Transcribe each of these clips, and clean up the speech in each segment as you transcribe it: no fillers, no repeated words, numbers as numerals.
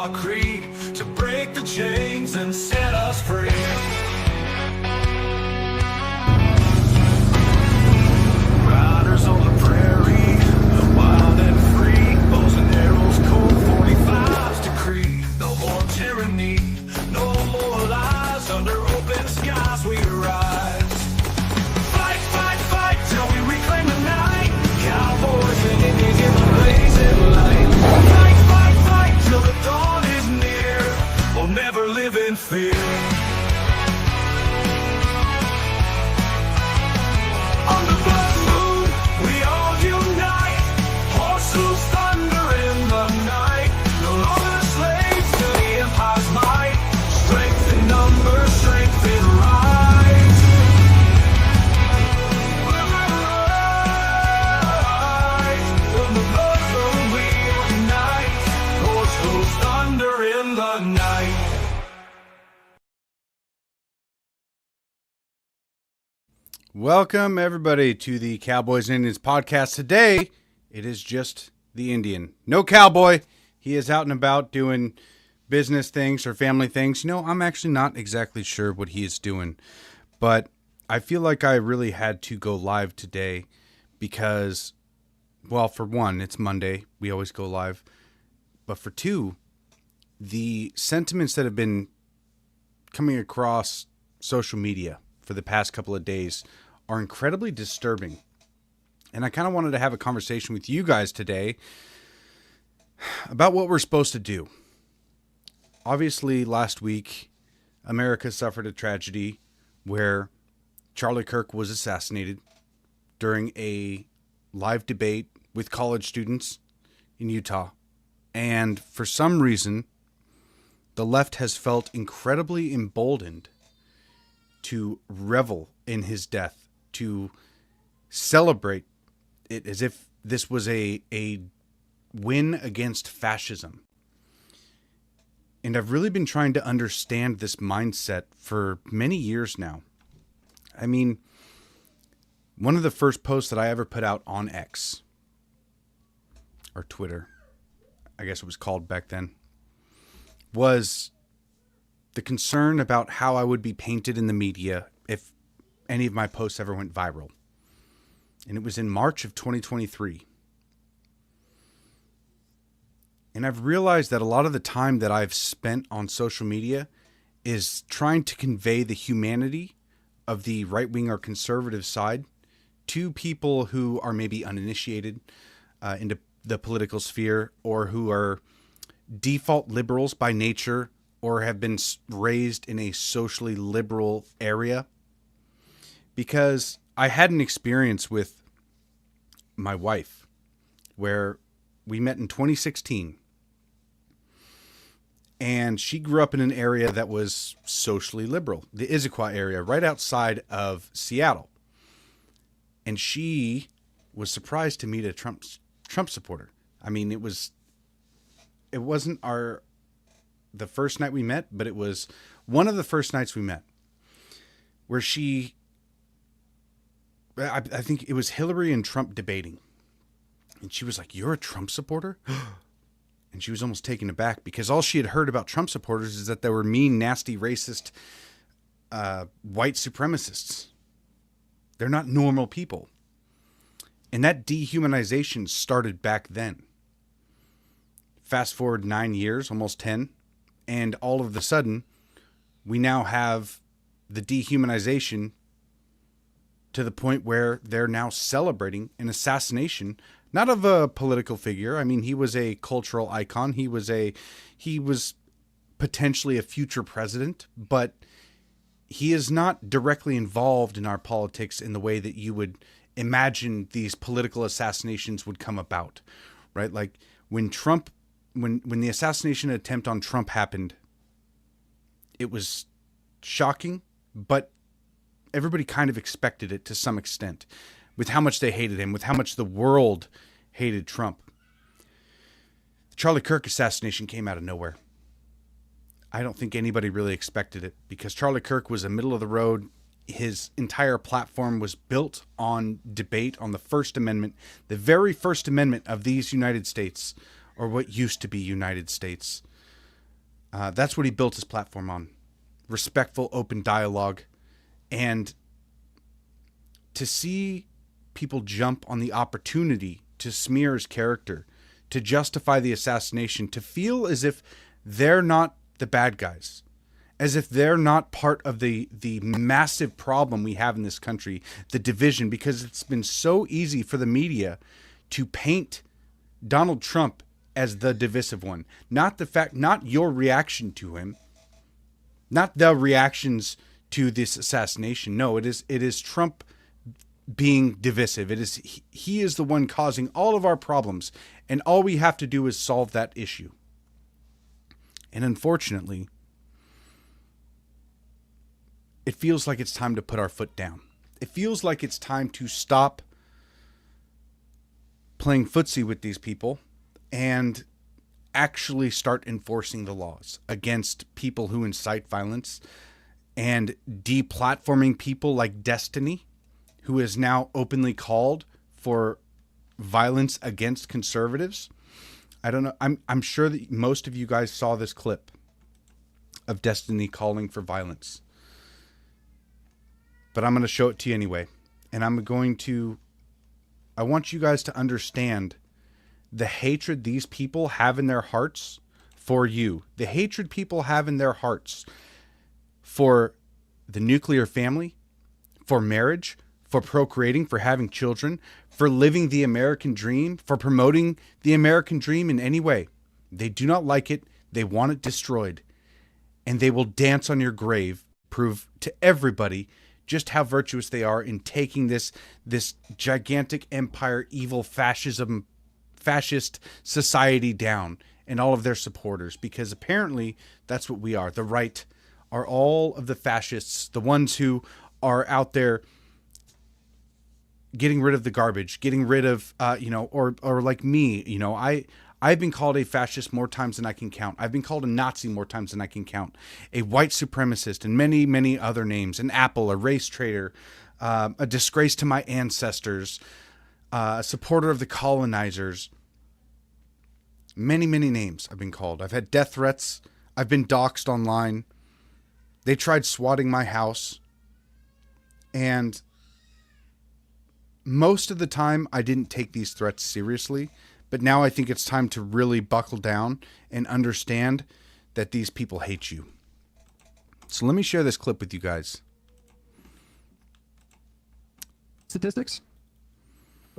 our creed to break the chains and set us free. Riders on the prairie, wild and free, bows and arrows, cold 45's decree. No more tyranny, no more lies, under open skies we rise. Fight, fight, fight till we reclaim the night. Cowboys and Indians in the blazing light. Fight, fight, fight till the dawn is near. We'll never live in fear. On the blood moon, we all unite. Horse hooves thunder in the night. No longer slaves to the empire's might. Strength in numbers, strength in right. On the blood moon, we unite. Horse hooves thunder in the night. Welcome, everybody, to the Cowboys and Indians podcast. Today, it is just the Indian. No cowboy. He is out and about doing business things or family things. You know, I'm actually not exactly sure what he is doing. But I feel like I really had to go live today because, well, for one, it's Monday. We always go live. But for two, the sentiments that have been coming across social media for the past couple of days are incredibly disturbing. And I kind of wanted to have a conversation with you guys today about what we're supposed to do. Obviously, last week, America suffered a tragedy where Charlie Kirk was assassinated during a live debate with college students in Utah. And for some reason, the left has felt incredibly emboldened to revel in his death, to celebrate it as if this was a win against fascism. And I've really been trying to understand this mindset for many years now. I mean, one of the first posts that I ever put out on X, or Twitter, I guess it was called back then, was the concern about how I would be painted in the media if any of my posts ever went viral. And it was in March of 2023. And I've realized that a lot of the time that I've spent on social media is trying to convey the humanity of the right-wing or conservative side to people who are maybe uninitiated into the political sphere, or who are default liberals by nature, or have been raised in a socially liberal area. Because I had an experience with my wife where we met in 2016. And she grew up in an area that was socially liberal, the Issaquah area, right outside of Seattle. And she was surprised to meet a Trump supporter. I mean, it wasn't the first night we met, but it was one of the first nights we met, where I think it was Hillary and Trump debating. And she was like, "You're a Trump supporter?" And she was almost taken aback, because all she had heard about Trump supporters is that they were mean, nasty, racist, white supremacists. They're not normal people. And that dehumanization started back then. Fast forward 9 years, almost 10, and all of a sudden, we now have the dehumanization to the point where they're now celebrating an assassination, not of a political figure. I mean, he was a cultural icon. He was potentially a future president, but he is not directly involved in our politics in the way that you would imagine these political assassinations would come about, right? Like when the assassination attempt on Trump happened, it was shocking, but everybody kind of expected it to some extent, with how much they hated him, with how much the world hated Trump. The Charlie Kirk assassination came out of nowhere. I don't think anybody really expected it, because Charlie Kirk was a middle of the road. His entire platform was built on debate on the First Amendment, the very First Amendment of these United States, or what used to be United States. That's what he built his platform on. Respectful, open dialogue. And to see people jump on the opportunity to smear his character, to justify the assassination, to feel as if they're not the bad guys, as if they're not part of the massive problem we have in this country, the division, because it's been so easy for the media to paint Donald Trump as the divisive one. Not your reaction to him, not the reactions to this assassination. No, it is Trump being divisive. He is the one causing all of our problems, and all we have to do is solve that issue. And unfortunately, it feels like it's time to put our foot down. It feels like it's time to stop playing footsie with these people and actually start enforcing the laws against people who incite violence, and deplatforming people like Destiny, who is now openly called for violence against conservatives. I don't know. I'm sure that most of you guys saw this clip of Destiny calling for violence. But I'm going to show it to you anyway. And I want you guys to understand the hatred these people have in their hearts for you. The hatred people have in their hearts for the nuclear family, for marriage, for procreating, for having children, for living the American dream, for promoting the American dream in any way. They do not like it. They want it destroyed. And they will dance on your grave, prove to everybody just how virtuous they are in taking this gigantic empire, evil fascist society down, and all of their supporters, because apparently that's what we are. The right are all of the fascists, the ones who are out there getting rid of the garbage, getting rid of, or like me, I've been called a fascist more times than I can count. I've been called a Nazi more times than I can count. A white supremacist, and many, many other names. An apple, a race traitor, a disgrace to my ancestors, a supporter of the colonizers. Many, many names I've been called. I've had death threats. I've been doxxed online. They tried swatting my house. And most of the time, I didn't take these threats seriously. But now I think it's time to really buckle down and understand that these people hate you. So let me share this clip with you guys. Statistics?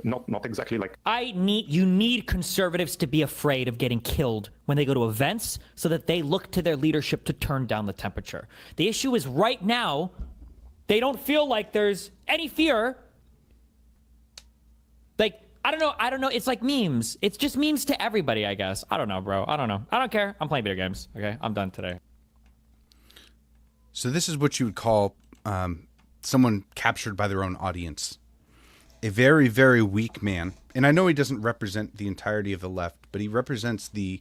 Not exactly like You need conservatives to be afraid of getting killed when they go to events so that they look to their leadership to turn down the temperature. The issue is right now, they don't feel like there's any fear. Like, I don't know. It's like memes. It's just memes to everybody, I guess. I don't know, bro. I don't know. I don't care. I'm playing video games. Okay, I'm done today. So this is what you would call someone captured by their own audience. A very, very weak man. And I know he doesn't represent the entirety of the left, but he represents the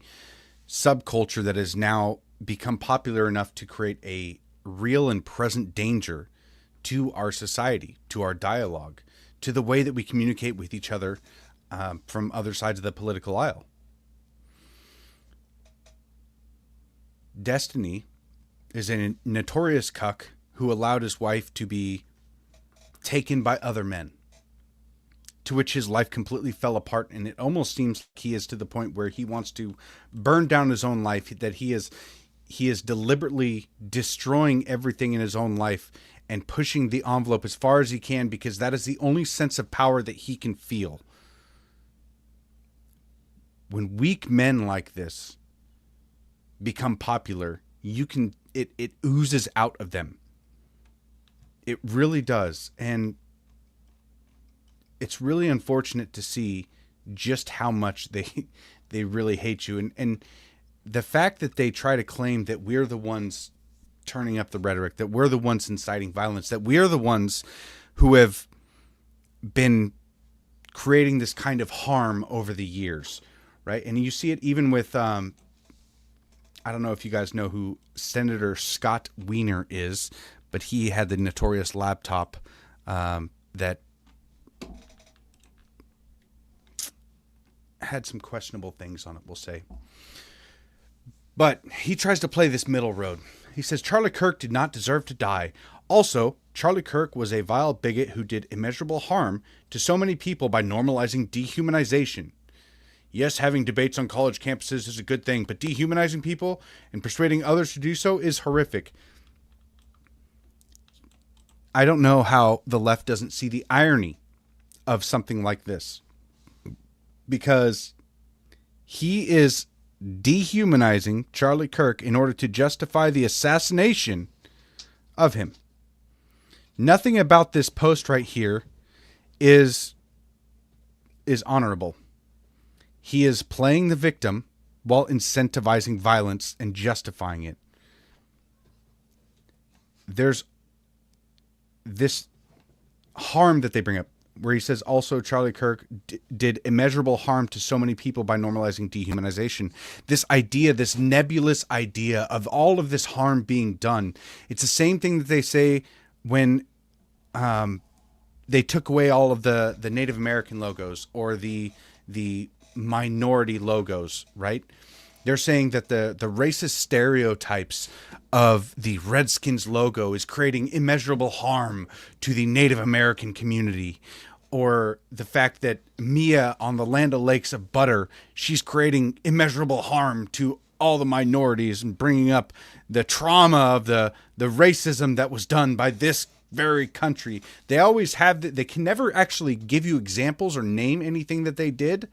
subculture that has now become popular enough to create a real and present danger to our society, to our dialogue, to the way that we communicate with each other from other sides of the political aisle. Destiny is a notorious cuck who allowed his wife to be taken by other men, to which his life completely fell apart, and it almost seems like he is to the point where he wants to burn down his own life, that he is deliberately destroying everything in his own life and pushing the envelope as far as he can, because that is the only sense of power that he can feel. When weak men like this become popular, it oozes out of them. It really does. And it's really unfortunate to see just how much they really hate you. And the fact that they try to claim that we're the ones turning up the rhetoric, that we're the ones inciting violence, that we're the ones who have been creating this kind of harm over the years, right? And you see it even with, I don't know if you guys know who Senator Scott Wiener is, but he had the notorious laptop that had some questionable things on it, we'll say. But he tries to play this middle road. He says Charlie Kirk did not deserve to die. Also, Charlie Kirk was a vile bigot who did immeasurable harm to so many people by normalizing dehumanization. Yes, having debates on college campuses is a good thing, but dehumanizing people and persuading others to do so is horrific. I don't know how the left doesn't see the irony of something like this, because he is dehumanizing Charlie Kirk in order to justify the assassination of him. Nothing about this post right here is honorable. He is playing the victim while incentivizing violence and justifying it. There's this harm that they bring up where he says also Charlie Kirk did immeasurable harm to so many people by normalizing dehumanization. This idea, this nebulous idea of all of this harm being done. It's the same thing that they say when they took away all of the Native American logos or the minority logos, right? They're saying that the racist stereotypes of the Redskins logo is creating immeasurable harm to the Native American community. Or the fact that Mia on the Land O'Lakes of Butter, she's creating immeasurable harm to all the minorities and bringing up the trauma of the racism that was done by this very country. They always have, they can never actually give you examples or name anything that they did.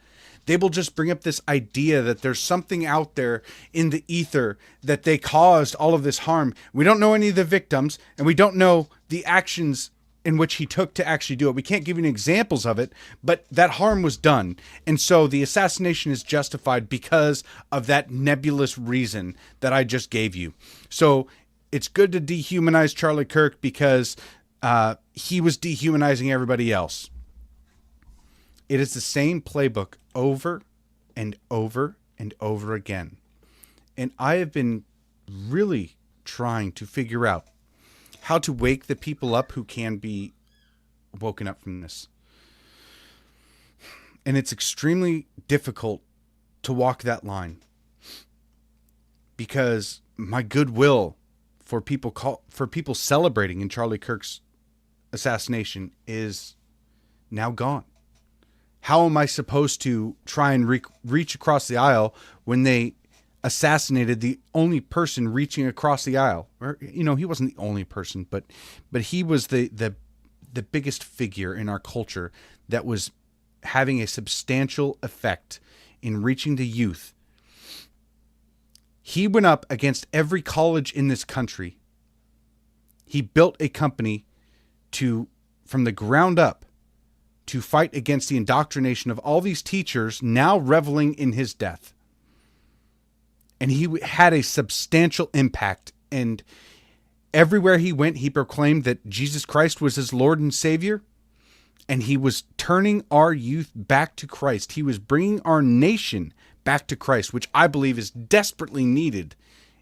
They will just bring up this idea that there's something out there in the ether that they caused all of this harm. We don't know any of the victims, and we don't know the actions in which he took to actually do it. We can't give you any examples of it, but that harm was done. And so the assassination is justified because of that nebulous reason that I just gave you. So it's good to dehumanize Charlie Kirk because he was dehumanizing everybody else. It is the same playbook over and over and over again. And I have been really trying to figure out how to wake the people up who can be woken up from this. And it's extremely difficult to walk that line because my goodwill for people celebrating in Charlie Kirk's assassination is now gone. How am I supposed to try and reach across the aisle when they assassinated the only person reaching across the aisle? Or, you know, he wasn't the only person, but he was the biggest figure in our culture that was having a substantial effect in reaching the youth. He went up against every college in this country. He built a company from the ground up to fight against the indoctrination of all these teachers now reveling in his death. And he had a substantial impact. And everywhere he went, he proclaimed that Jesus Christ was his Lord and Savior. And he was turning our youth back to Christ. He was bringing our nation back to Christ, which I believe is desperately needed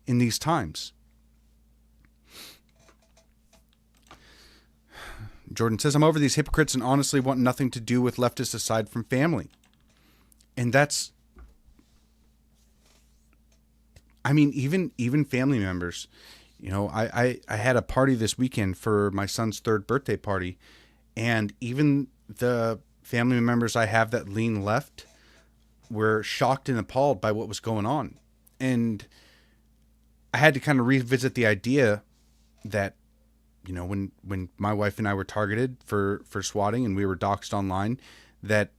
in these times. Jordan says, I'm over these hypocrites and honestly want nothing to do with leftists aside from family. And that's, I mean, even family members. You know, I had a party this weekend for my son's 3rd birthday party, and even the family members I have that lean left were shocked and appalled by what was going on. And I had to kind of revisit the idea that, you know, when my wife and I were targeted for swatting and we were doxxed online, that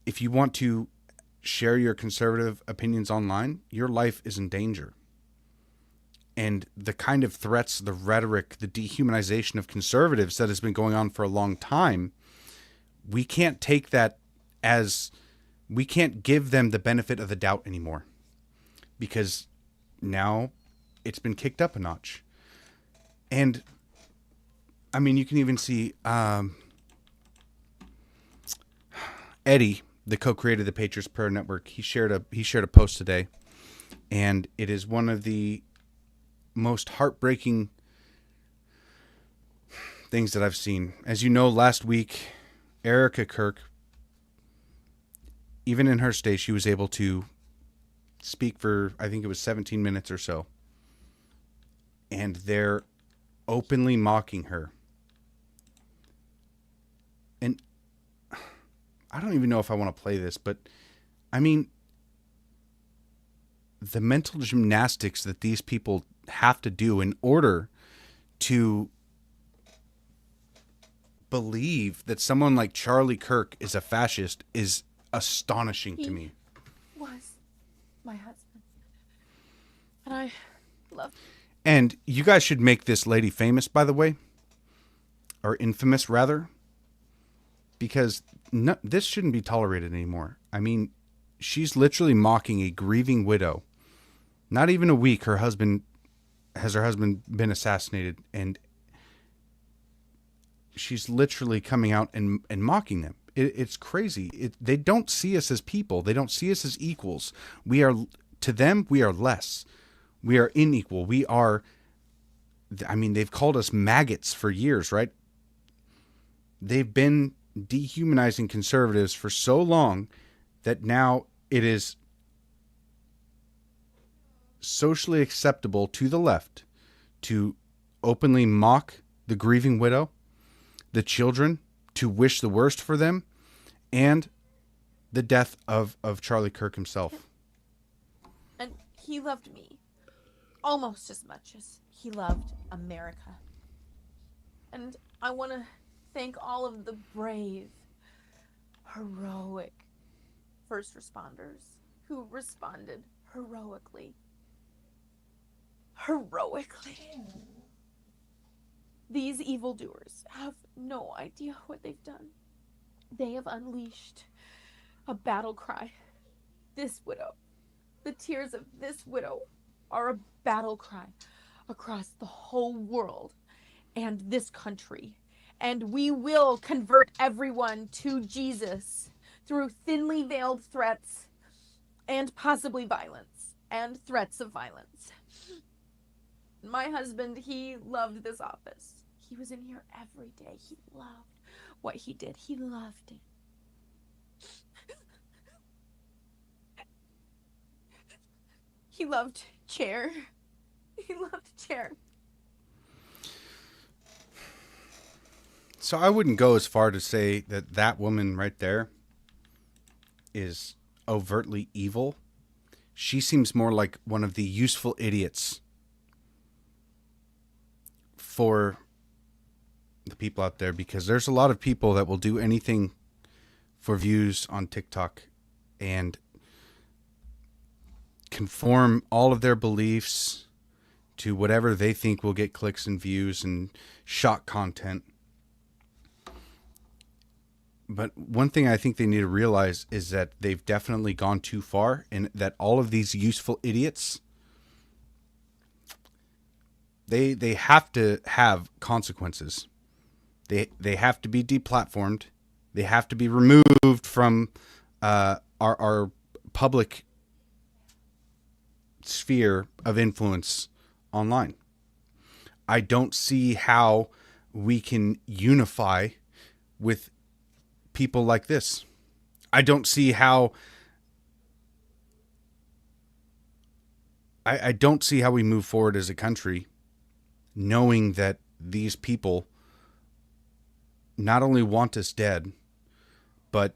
if you want to share your conservative opinions online, your life is in danger. And the kind of threats, the rhetoric, the dehumanization of conservatives that has been going on for a long time, we can't take that as, we can't give them the benefit of the doubt anymore, because now it's been kicked up a notch. And I mean, you can even see Eddie, the co-creator of the Patriots Prayer Network, he shared a post today, and it is one of the most heartbreaking things that I've seen. As you know, last week, Erica Kirk even in her state, she was able to speak for, I think it was 17 minutes or so. And they're openly mocking her. And I don't even know if I want to play this, but I mean, the mental gymnastics that these people have to do in order to believe that someone like Charlie Kirk is a fascist is astonishing to me. Was my husband. And I loved him. And you guys should make this lady famous, by the way. Or infamous, rather. Because this shouldn't be tolerated anymore. I mean, she's literally mocking a grieving widow. Not even a week, her husband been assassinated, and she's literally coming out and mocking them. It's crazy. They don't see us as people. They don't see us as equals. To them, we are less. We are unequal. We are, I mean, they've called us maggots for years, right? They've been dehumanizing conservatives for so long that now it is socially acceptable to the left to openly mock the grieving widow, the children, to wish the worst for them, and the death of Charlie Kirk himself. And he loved me almost as much as he loved America. And I want to thank all of the brave, heroic first responders who responded heroically. These evildoers have no idea what they've done. They have unleashed a battle cry. This widow, the tears of this widow are a battle cry across the whole world and this country. And we will convert everyone to Jesus through thinly veiled threats and possibly violence and threats of violence. My husband, he loved this office. He was in here every day. He loved what he did. He loved it. He loved chair. He loved chair. So I wouldn't go as far to say that woman right there is overtly evil. She seems more like one of the useful idiots for the people out there, because there's a lot of people that will do anything for views on TikTok and conform all of their beliefs to whatever they think will get clicks and views and shock content. But one thing I think they need to realize is that they've definitely gone too far, and that all of these useful idiots, they have to have consequences. They have to be deplatformed. They have to be removed from our public sphere of influence online. I don't see how we can unify with people like this. I don't see how I don't see how we move forward as a country knowing that these people not only want us dead, but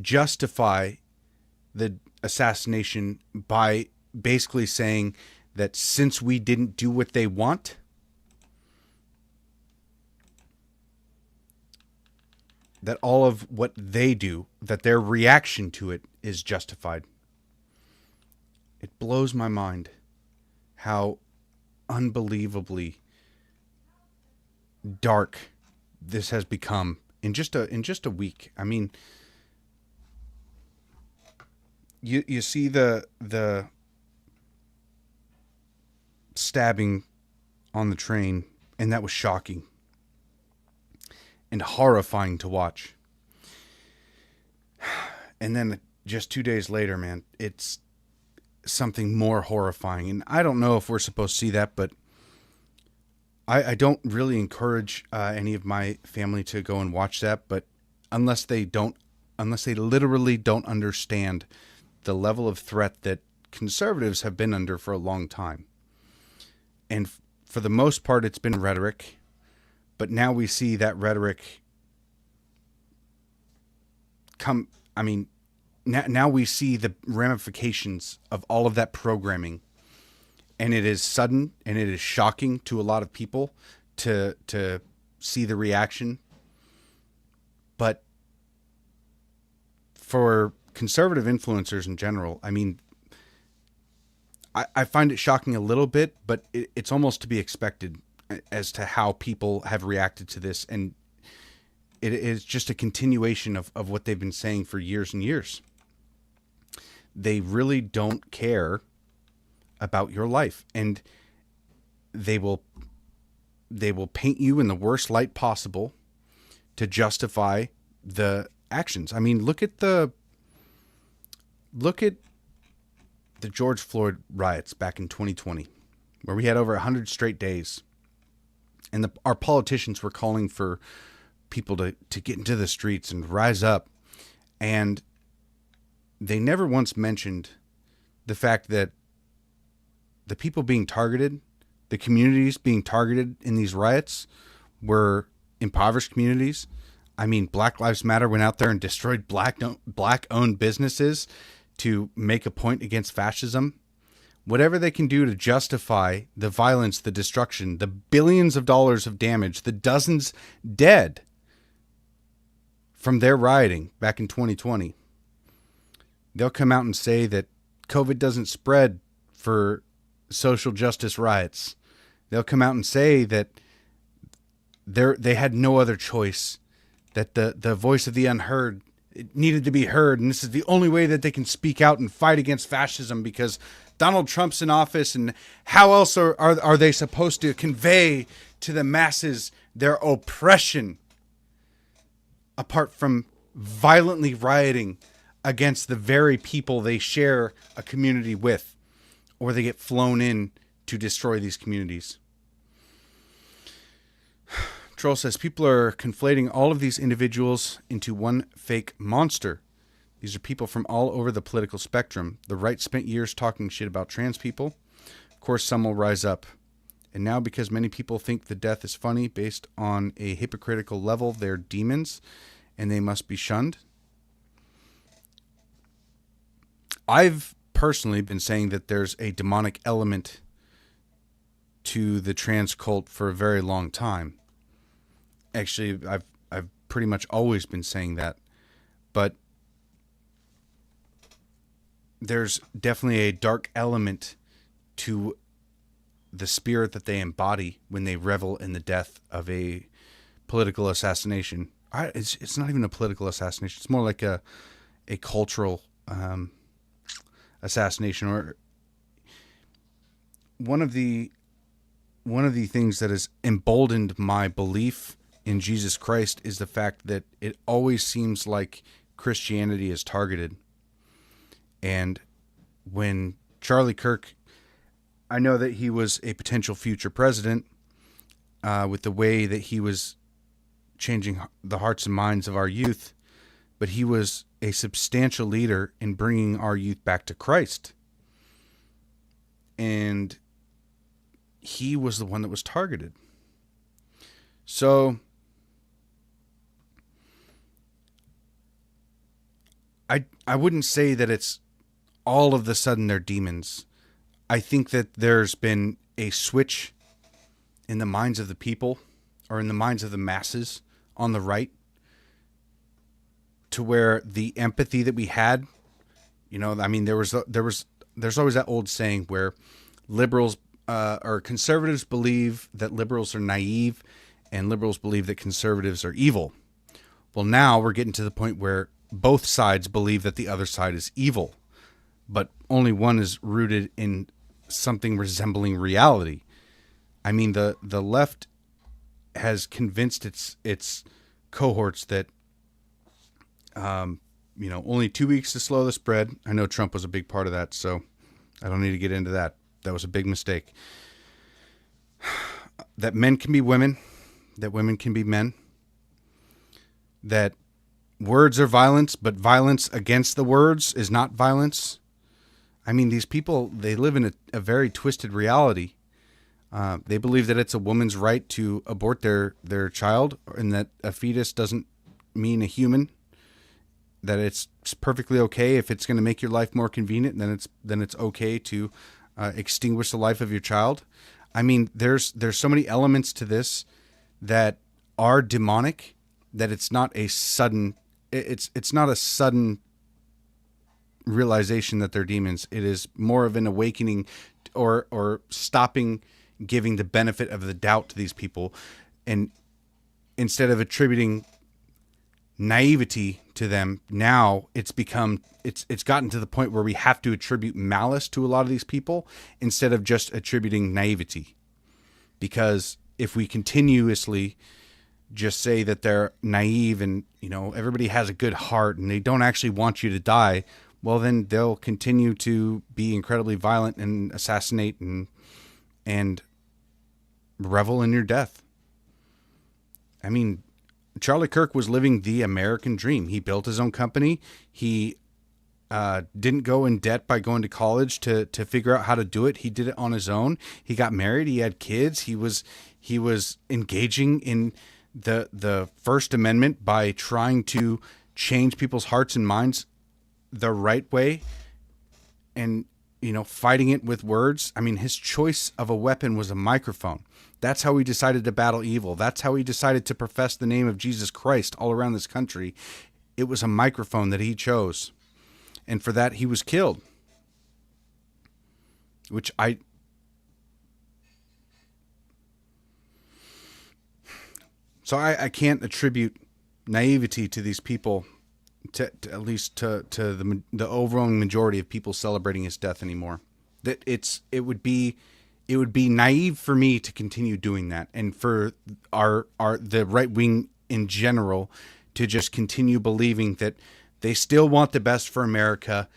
justify the assassination by basically saying that since we didn't do what they want, that all of what they do, that their reaction to it is justified. It blows my mind how unbelievably dark this has become in just a week. I mean, you see the stabbing on the train, and that was shocking and horrifying to watch. And then just 2 days later, man, it's something more horrifying. And I don't know if we're supposed to see that, but I don't really encourage any of my family to go and watch that. But unless they don't literally don't understand the level of threat that conservatives have been under for a long time. And for the most part, it's been rhetoric. But now we see that rhetoric come. I mean, now we see the ramifications of all of that programming. And it is sudden and it is shocking to a lot of people to see the reaction. But for conservative influencers in general, I mean, I find it shocking a little bit, but it's almost to be expected as to how people have reacted to this. And it is just a continuation of what they've been saying for years and years. They really don't care about your life, and they will paint you in the worst light possible to justify the actions. I mean, look at the George Floyd riots back in 2020, where we had over 100 straight days, and our politicians were calling for people to get into the streets and rise up, and they never once mentioned the fact that the people being targeted, the communities being targeted in these riots, were impoverished communities. I mean, Black Lives Matter went out there and destroyed black-owned businesses to make a point against fascism. Whatever they can do to justify the violence, the destruction, the billions of dollars of damage, the dozens dead from their rioting back in 2020. They'll come out and say that COVID doesn't spread for social justice riots. They'll come out and say that they had no other choice, that the voice of the unheard, it needed to be heard, and this is the only way that they can speak out and fight against fascism because Donald Trump's in office, and how else are they supposed to convey to the masses their oppression apart from violently rioting against the very people they share a community with, or they get flown in to destroy these communities. Troll says, people are conflating all of these individuals into one fake monster. These are people from all over the political spectrum. The right spent years talking shit about trans people. Of course, some will rise up. And now, because many people think the death is funny based on a hypocritical level, they're demons and they must be shunned. I've personally been saying that there's a demonic element to the trans cult for a very long time. Actually, I've pretty much always been saying that, but there's definitely a dark element to the spirit that they embody when they revel in the death of a political assassination. It's not even a political assassination. It's more like a cultural assassination. Or one of the things that has emboldened my belief in Jesus Christ is the fact that it always seems like Christianity is targeted. And when Charlie Kirk, I know that he was a potential future president with the way that he was changing the hearts and minds of our youth, but he was a substantial leader in bringing our youth back to Christ. And he was the one that was targeted. So I wouldn't say that it's all of the sudden they're demons. I think that there's been a switch in the minds of the people, or in the minds of the masses on the right, to where the empathy that we had, I mean, there's always that old saying where liberals or conservatives believe that liberals are naive, and liberals believe that conservatives are evil. Well, now we're getting to the point where both sides believe that the other side is evil, but only one is rooted in something resembling reality. I mean, the left has convinced its cohorts that, only 2 weeks to slow the spread. I know Trump was a big part of that, so I don't need to get into that. That was a big mistake. That men can be women, that women can be men, that words are violence, but violence against the words is not violence. I mean, these people, they live in a very twisted reality. They believe that it's a woman's right to abort their child, and that a fetus doesn't mean a human. That it's perfectly okay if it's going to make your life more convenient. Then it's okay to extinguish the life of your child. I mean, there's so many elements to this that are demonic that it's not a sudden. It's not a sudden realization that they're demons. It is more of an awakening, or stopping giving the benefit of the doubt to these people, and instead of attributing naivety to them, now it's gotten to the point where we have to attribute malice to a lot of these people instead of just attributing naivety. Because if we continuously just say that they're naive and, everybody has a good heart and they don't actually want you to die, well, then they'll continue to be incredibly violent and assassinate and revel in your death. I mean, Charlie Kirk was living the American dream. He built his own company. He didn't go in debt by going to college to figure out how to do it. He did it on his own. He got married. He had kids. He was engaging in the First Amendment by trying to change people's hearts and minds the right way, and fighting it with words. I mean, his choice of a weapon was a microphone. That's how he decided to battle evil. That's how he decided to profess the name of Jesus Christ all around this country. It was a microphone that he chose. And for that, he was killed. So I can't attribute naivety to these people, to at least to the overwhelming majority of people celebrating his death anymore. That it would be naive for me to continue doing that, and for the right wing in general to just continue believing that they still want the best for America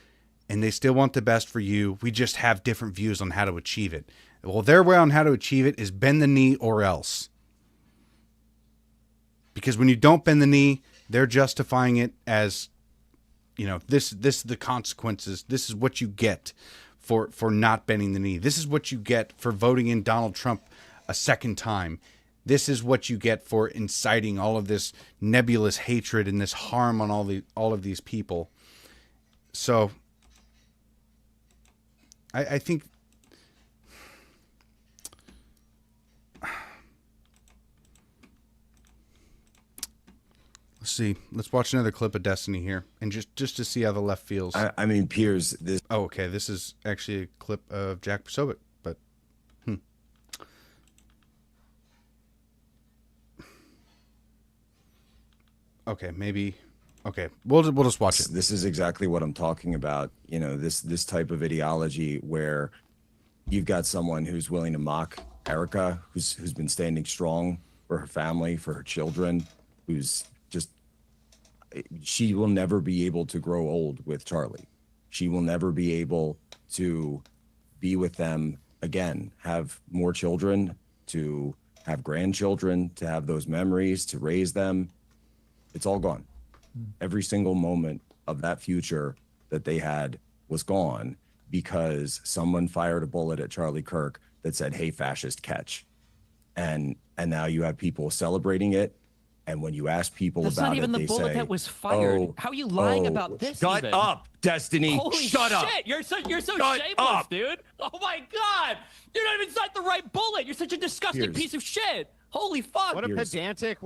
and they still want the best for you. We just have different views on how to achieve it. Well, their way on how to achieve it is bend the knee or else. Because when you don't bend the knee, they're justifying it as, this is the consequences. This is what you get for not bending the knee. This is what you get for voting in Donald Trump a second time. This is what you get for inciting all of this nebulous hatred and this harm on all of these people. So I think let's see. Let's watch another clip of Destiny here, and just to see how the left feels. I mean, Piers, this. Oh, okay. This is actually a clip of Jack Posobiec, but okay, maybe. Okay, we'll just watch it. This is exactly what I'm talking about. This type of ideology where you've got someone who's willing to mock Erica, who's been standing strong for her family, for her children, she will never be able to grow old with Charlie. She will never be able to be with them again, have more children, to have grandchildren, to have those memories, to raise them. It's all gone. Every single moment of that future that they had was gone because someone fired a bullet at Charlie Kirk that said, "Hey, fascist, catch." And now you have people celebrating it. And when you ask people That's about not even it, the they bullet say, that was fired. "Oh, How are you lying about this? Shut even? up, Destiny. Holy Shut shit! up. You're so Shut shameless, up. dude. Oh my god! You're not even inside the right bullet. You're such a disgusting Piers. piece of shit. Holy fuck! What a Here's- pedantic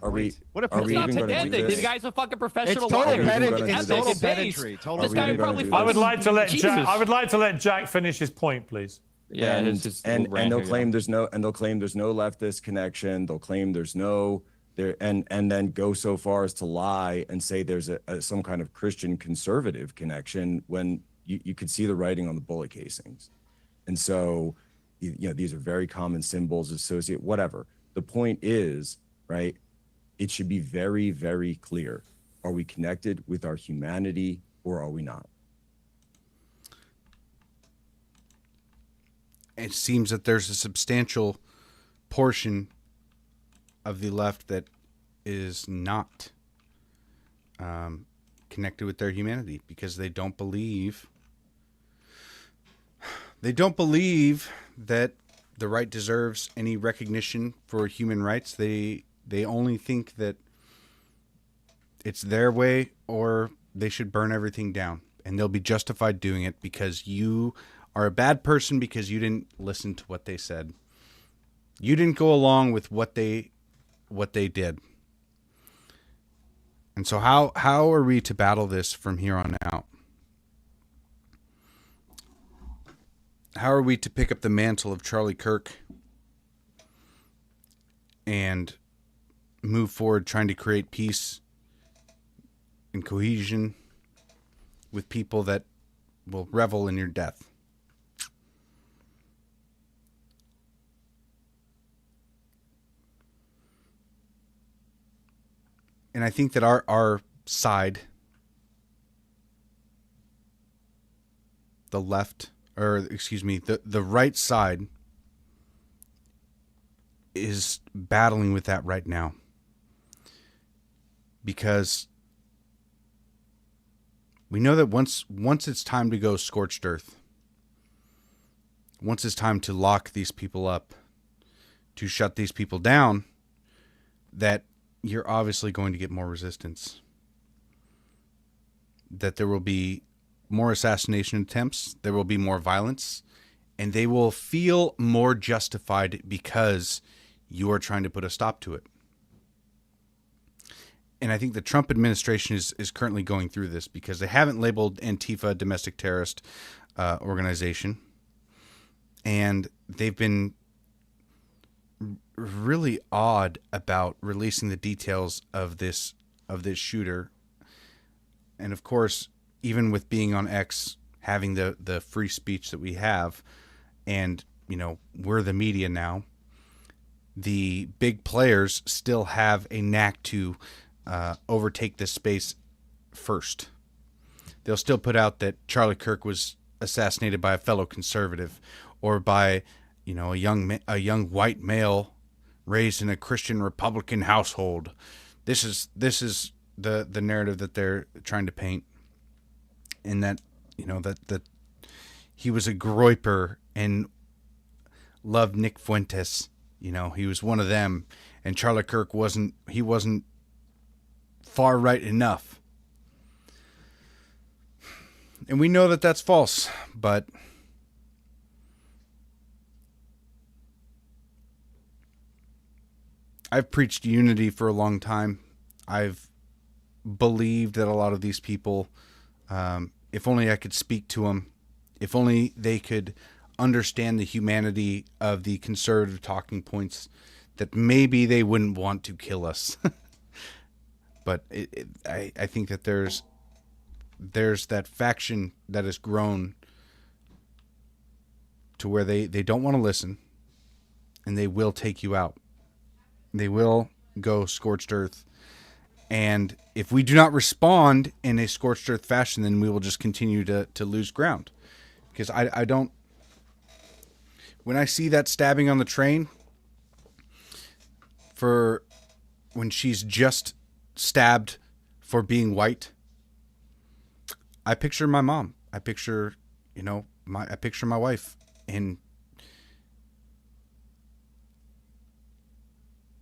Are we- point. What a are It's we not even gonna do pedantic. this? The guy's a fucking professional It's total liar. pedantry. He's It's epic total and base. pedantry. This Total guy pedantry. probably. I I would like to let Jesus. Jack. I would like to let Jack finish his point, please. Yeah, and it's just and rant they'll here, claim yeah. there's no leftist connection. They'll claim there's no there and then go so far as to lie and say there's some kind of Christian conservative connection when you could see the writing on the bullet casings. And so these are very common symbols associated, whatever. The point is, right, it should be very, very clear. Are we connected with our humanity or are we not? It seems that there's a substantial portion of the left that is not. connected with their humanity, because they don't believe that the right deserves any recognition for human rights. They only think that it's their way, or they should burn everything down, and they'll be justified doing it because you are a bad person, because you didn't listen to what they said. You didn't go along with what they did. And so how are we to battle this from here on out? How are we to pick up the mantle of Charlie Kirk and move forward trying to create peace and cohesion with people that will revel in your death? And I think that our side, the left, or excuse me, the right side, is battling with that right now. Because we know that once it's time to go scorched earth, once it's time to lock these people up, to shut these people down, that you're obviously going to get more resistance. That there will be more assassination attempts, there will be more violence, and they will feel more justified because you are trying to put a stop to it. And I think the Trump administration is currently going through this, because they haven't labeled Antifa a domestic terrorist organization. And they've been really odd about releasing the details of this shooter. And of course, even with being on X, having the free speech that we have, and we're the media now, the big players still have a knack to overtake this space first. They'll still put out that Charlie Kirk was assassinated by a fellow conservative, or by a young white male raised in a Christian Republican household. This is the narrative that they're trying to paint, and that that he was a groyper and loved Nick Fuentes. He was one of them, and Charlie Kirk wasn't far right enough. And we know that that's false, but I've preached unity for a long time. I've believed that a lot of these people, if only I could speak to them, if only they could understand the humanity of the conservative talking points, that maybe they wouldn't want to kill us. But I think that there's that faction that has grown to where they don't want to listen, and they will take you out. They will go scorched earth. And if we do not respond in a scorched earth fashion, then we will just continue to lose ground. Because I don't... When I see that stabbing on the train, for when she's just stabbed for being white, I picture my mom. I picture, I picture my wife, and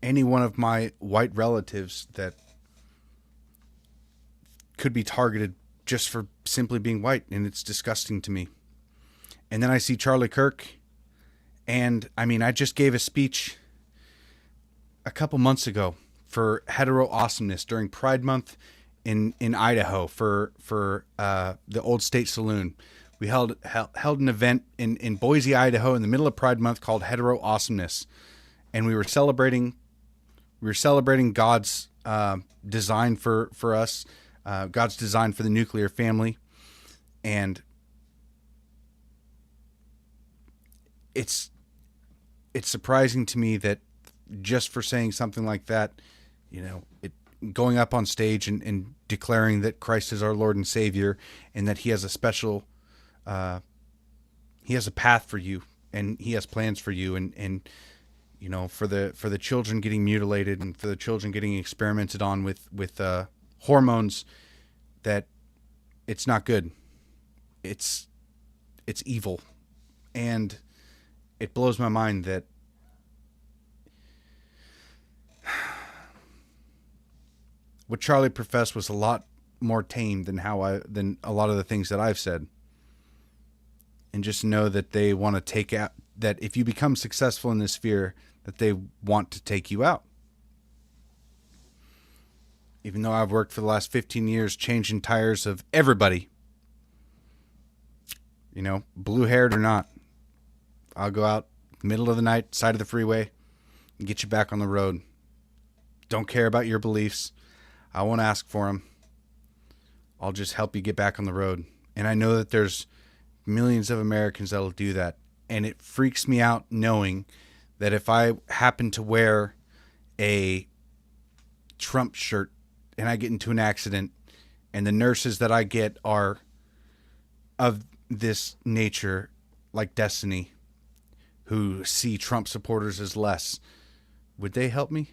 any one of my white relatives that could be targeted just for simply being white, and it's disgusting to me. And then I see Charlie Kirk, and I just gave a speech a couple months ago for hetero awesomeness during Pride Month in Idaho for the Old State Saloon. We held an event in Boise, Idaho, in the middle of Pride Month called Hetero Awesomeness, and we were celebrating God's design for us, God's design for the nuclear family. And it's surprising to me that just for saying something like that, going up on stage and declaring that Christ is our Lord and Savior, and that he has a special, he has a path for you, and he has plans for you, and for the children getting mutilated, and for the children getting experimented on with hormones that it's not good. It's evil. And it blows my mind that what Charlie professed was a lot more tame than than a lot of the things that I've said. And just know that they want to take out, that if you become successful in this sphere, that they want to take you out. Even though I've worked for the last 15 years changing tires of everybody, blue haired or not, I'll go out middle of the night, side of the freeway, and get you back on the road. Don't care about your beliefs. I won't ask for them. I'll just help you get back on the road. And I know that there's millions of Americans that'll do that. And it freaks me out knowing that if I happen to wear a Trump shirt and I get into an accident and the nurses that I get are of this nature, like Destiny, who see Trump supporters as less, would they help me?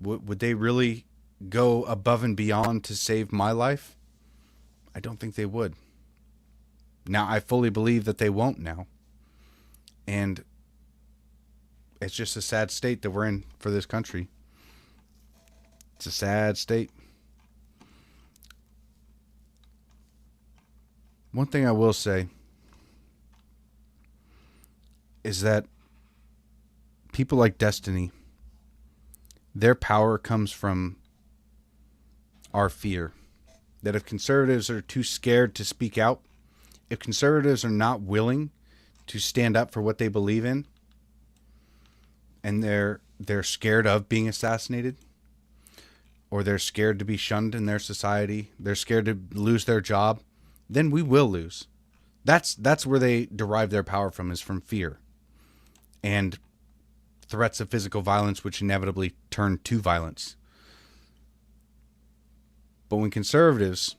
Would they really go above and beyond to save my life? I don't think they would. Now, I fully believe that they won't now. And it's just a sad state that we're in for this country. It's a sad state. One thing I will say is that people like Destiny, their power comes from our fear. That if conservatives are too scared to speak out, if conservatives are not willing to stand up for what they believe in, and they're scared of being assassinated, or they're scared to be shunned in their society, they're scared to lose their job, then we will lose. That's where they derive their power from, is from fear. And threats of physical violence, which inevitably turn to violence. But when conservatives,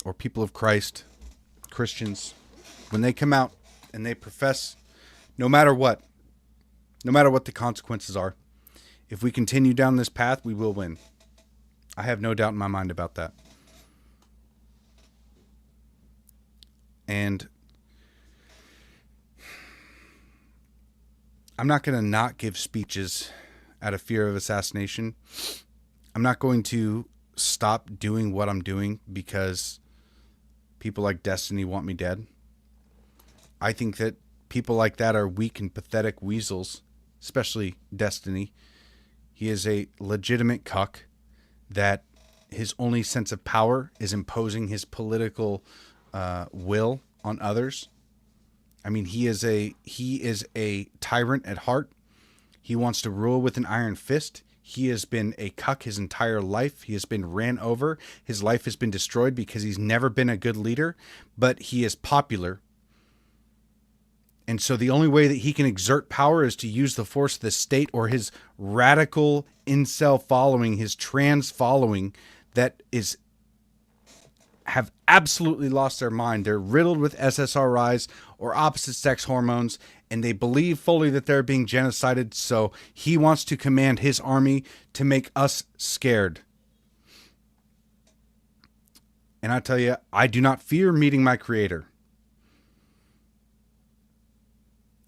or people of Christ, Christians, when they come out and they profess, no matter what the consequences are, if we continue down this path, we will win. I have no doubt in my mind about that. And I'm not going to not give speeches out of fear of assassination. I'm not going to stop doing what I'm doing because people like Destiny want me dead. I think that people like that are weak and pathetic weasels, especially Destiny. He is a legitimate cuck that his only sense of power is imposing his political will on others. I mean, he is a tyrant at heart. He wants to rule with an iron fist. He has been a cuck his entire life. He has been ran over. His life has been destroyed because he's never been a good leader, but he is popular. And so the only way that he can exert power is to use the force of the state, or his radical incel following, his trans following that have absolutely lost their mind. They're riddled with SSRIs or opposite sex hormones, and they believe fully that they're being genocided. So he wants to command his army to make us scared. And I tell you, I do not fear meeting my creator.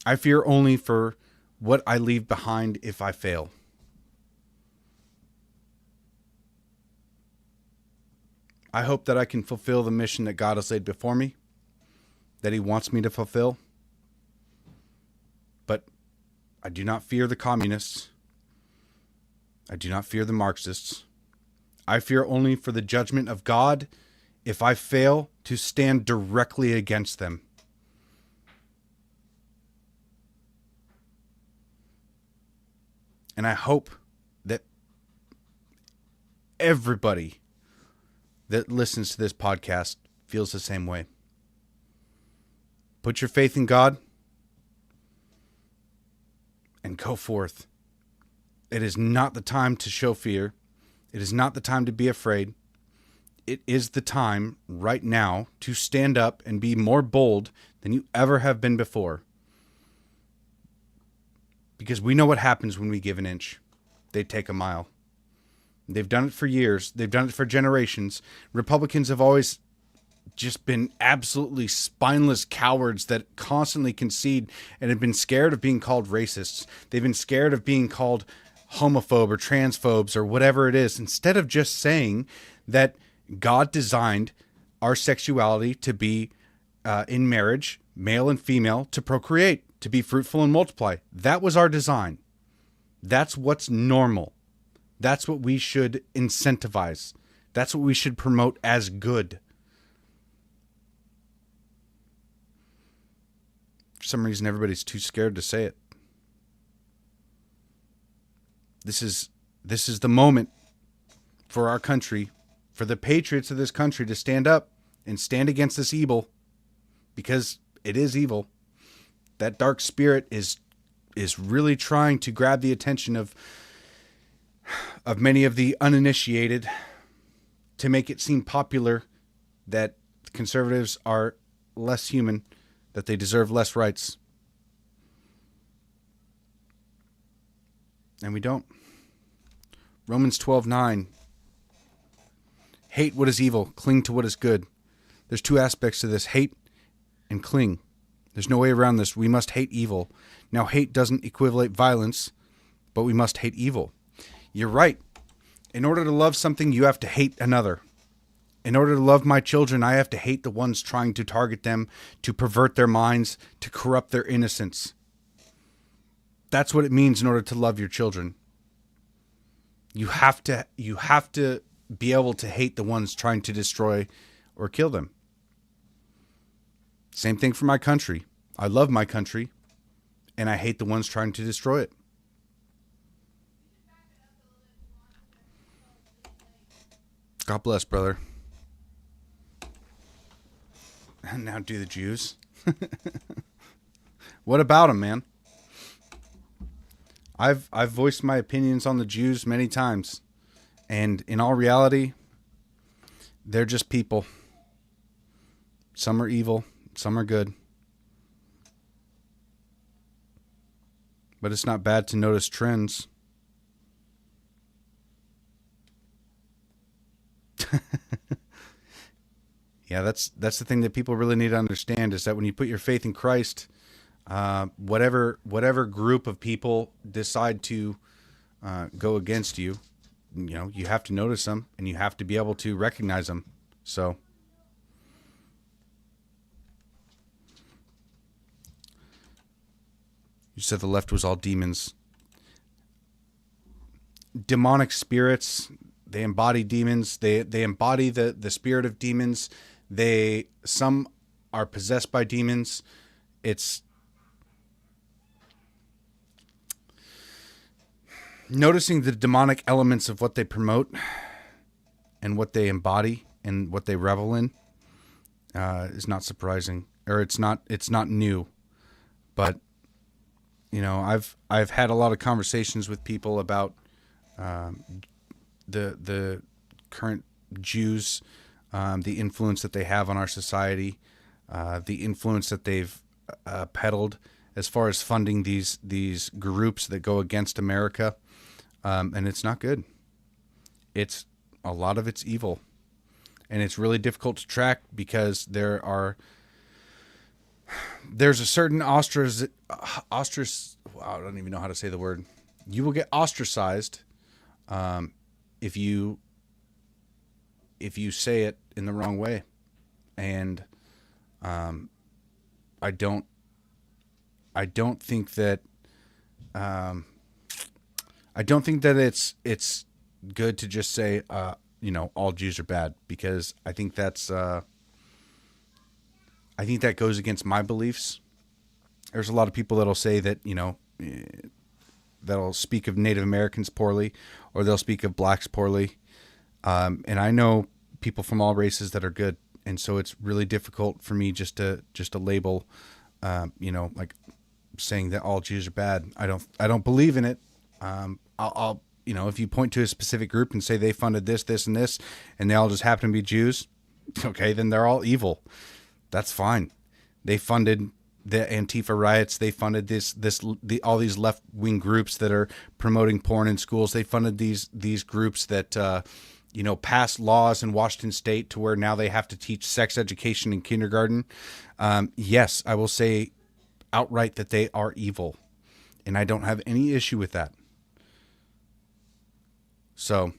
I fear only for what I leave behind if I fail. I hope that I can fulfill the mission that God has laid before me, that he wants me to fulfill. But I do not fear the communists. I do not fear the Marxists. I fear only for the judgment of God if I fail to stand directly against them. And I hope that everybody that listens to this podcast feels the same way. Put your faith in God and go forth. It is not the time to show fear. It is not the time to be afraid. It is the time right now to stand up and be more bold than you ever have been before. Because we know what happens when we give an inch. they'd take a mile. They've done it for years. They've done it for generations. Republicans have always just been absolutely spineless cowards that constantly concede and have been scared of being called racists. They've been scared of being called homophobe or transphobes or whatever it is, instead of just saying that God designed our sexuality to be in marriage, male and female, to procreate, to be fruitful and multiply. That was our design. That's what's normal. That's what we should incentivize. That's what we should promote as good. For some reason, everybody's too scared to say it. This is the moment for our country, for the patriots of this country to stand up and stand against this evil, because it is evil. That dark spirit is really trying to grab the attention of many of the uninitiated, to make it seem popular that conservatives are less human, that they deserve less rights. And we don't. Romans 12:9. Hate what is evil, cling to what is good. There's two aspects to this: hate and cling. There's no way around this. We must hate evil. Now, hate doesn't equivalent violence, but we must hate evil. You're right. In order to love something, you have to hate another. In order to love my children, I have to hate the ones trying to target them, to pervert their minds, to corrupt their innocence. That's what it means in order to love your children. You have to be able to hate the ones trying to destroy or kill them. Same thing for my country. I love my country, and I hate the ones trying to destroy it. God bless, brother. And now do the Jews. What about them, man? I've voiced my opinions on the Jews many times, and in all reality, they're just people. Some are evil, some are good. But it's not bad to notice trends. Yeah, that's the thing that people really need to understand, is that when you put your faith in Christ, whatever group of people decide to go against you, you have to notice them and you have to be able to recognize them. So you said the left was all demons. Demonic spirits, they embody demons. They embody the spirit of demons. Some are possessed by demons. It's noticing the demonic elements of what they promote and what they embody and what they revel in is not surprising, or it's not new. But I've had a lot of conversations with people about the current Jews, the influence that they have on our society, the influence that they've peddled as far as funding these groups that go against America, and it's not good. It's a lot of it's evil, and it's really difficult to track because there's a certain I don't even know how to say the word. You will get ostracized if you say it in the wrong way, and I don't think that it's good to just say all Jews are bad, because I think that goes against my beliefs. There's a lot of people that'll say that that'll speak of Native Americans poorly, or they'll speak of blacks poorly, and I know people from all races that are good, and so it's really difficult for me just to label, like saying that all Jews are bad. I don't believe in it. I'll if you point to a specific group and say they funded this, this, and this, and they all just happen to be Jews, okay, then they're all evil. That's fine. They funded the Antifa riots. They funded all these left wing groups that are promoting porn in schools. They funded these groups that passed laws in Washington State to where now they have to teach sex education in kindergarten. Yes, I will say outright that they are evil, and I don't have any issue with that. So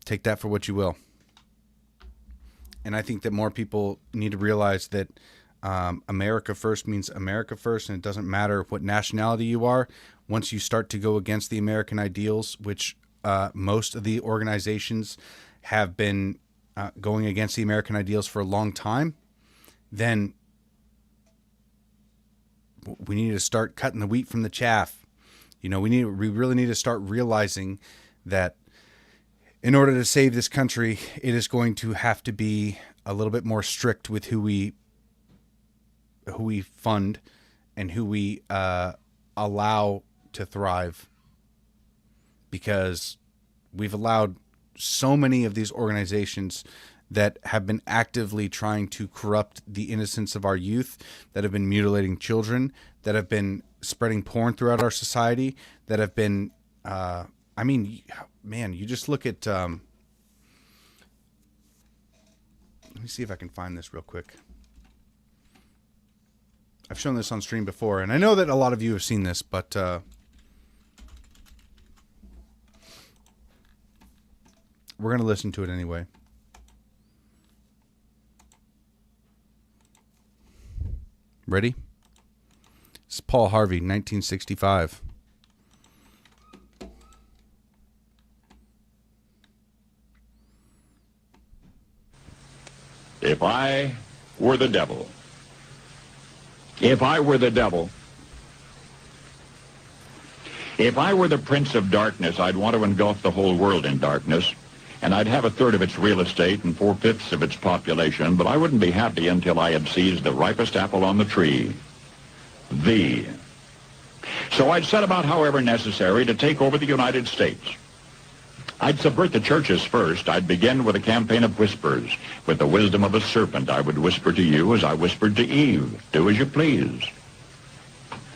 take that for what you will. And I think that more people need to realize that America first means America first, and it doesn't matter what nationality you are. Once you start to go against the American ideals, which most of the organizations have been going against the American ideals for a long time, then we need to start cutting the wheat from the chaff. We really need to start realizing that in order to save this country, it is going to have to be a little bit more strict with who we fund and who we allow to thrive, because we've allowed so many of these organizations that have been actively trying to corrupt the innocence of our youth, that have been mutilating children, that have been spreading porn throughout our society, that have been you just look at let me see if I can find this real quick. I've shown this on stream before, and I know that a lot of you have seen this, but we're going to listen to it anyway. Ready? It's Paul Harvey, 1965. If I were the devil, if I were the devil, if I were the prince of darkness, I'd want to engulf the whole world in darkness, and I'd have a third of its real estate and 4/5 of its population, but I wouldn't be happy until I had seized the ripest apple on the tree, thee. So I'd set about, however necessary, to take over the United States. I'd subvert the churches first. I'd begin with a campaign of whispers. With the wisdom of a serpent, I would whisper to you as I whispered to Eve, do as you please.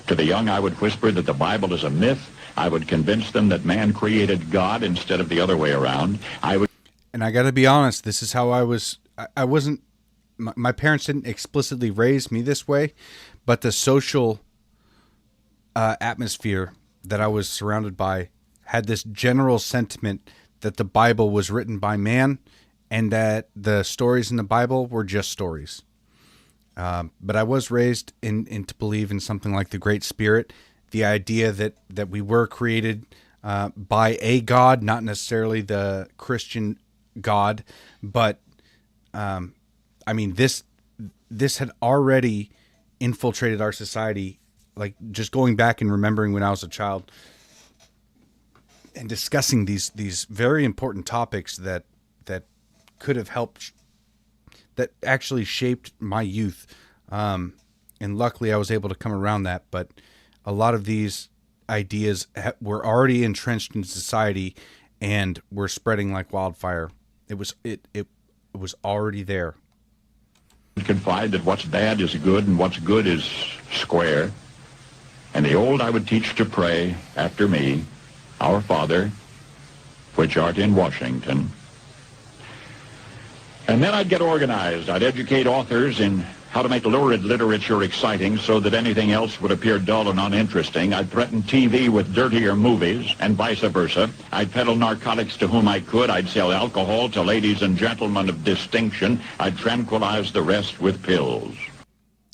To the young, I would whisper that the Bible is a myth. I would convince them that man created God instead of the other way around. And I got to be honest, this is how I was. I wasn't, my parents didn't explicitly raise me this way, but the social atmosphere that I was surrounded by had this general sentiment that the Bible was written by man and that the stories in the Bible were just stories. But I was raised to believe in something like the Great Spirit, the idea that we were created by a God, not necessarily the Christian God, but this had already infiltrated our society. Like, just going back and remembering when I was a child and discussing these very important topics that could have helped, that actually shaped my youth. And luckily I was able to come around that. But a lot of these ideas were already entrenched in society and were spreading like wildfire. It was already there. Confide that what's bad is good and what's good is square. And the old I would teach to pray after me, Our Father, which art in Washington. And then I'd get organized. I'd educate authors in how to make lurid literature exciting so that anything else would appear dull and uninteresting. I'd threaten TV with dirtier movies and vice versa. I'd peddle narcotics to whom I could. I'd sell alcohol to ladies and gentlemen of distinction. I'd tranquilize the rest with pills.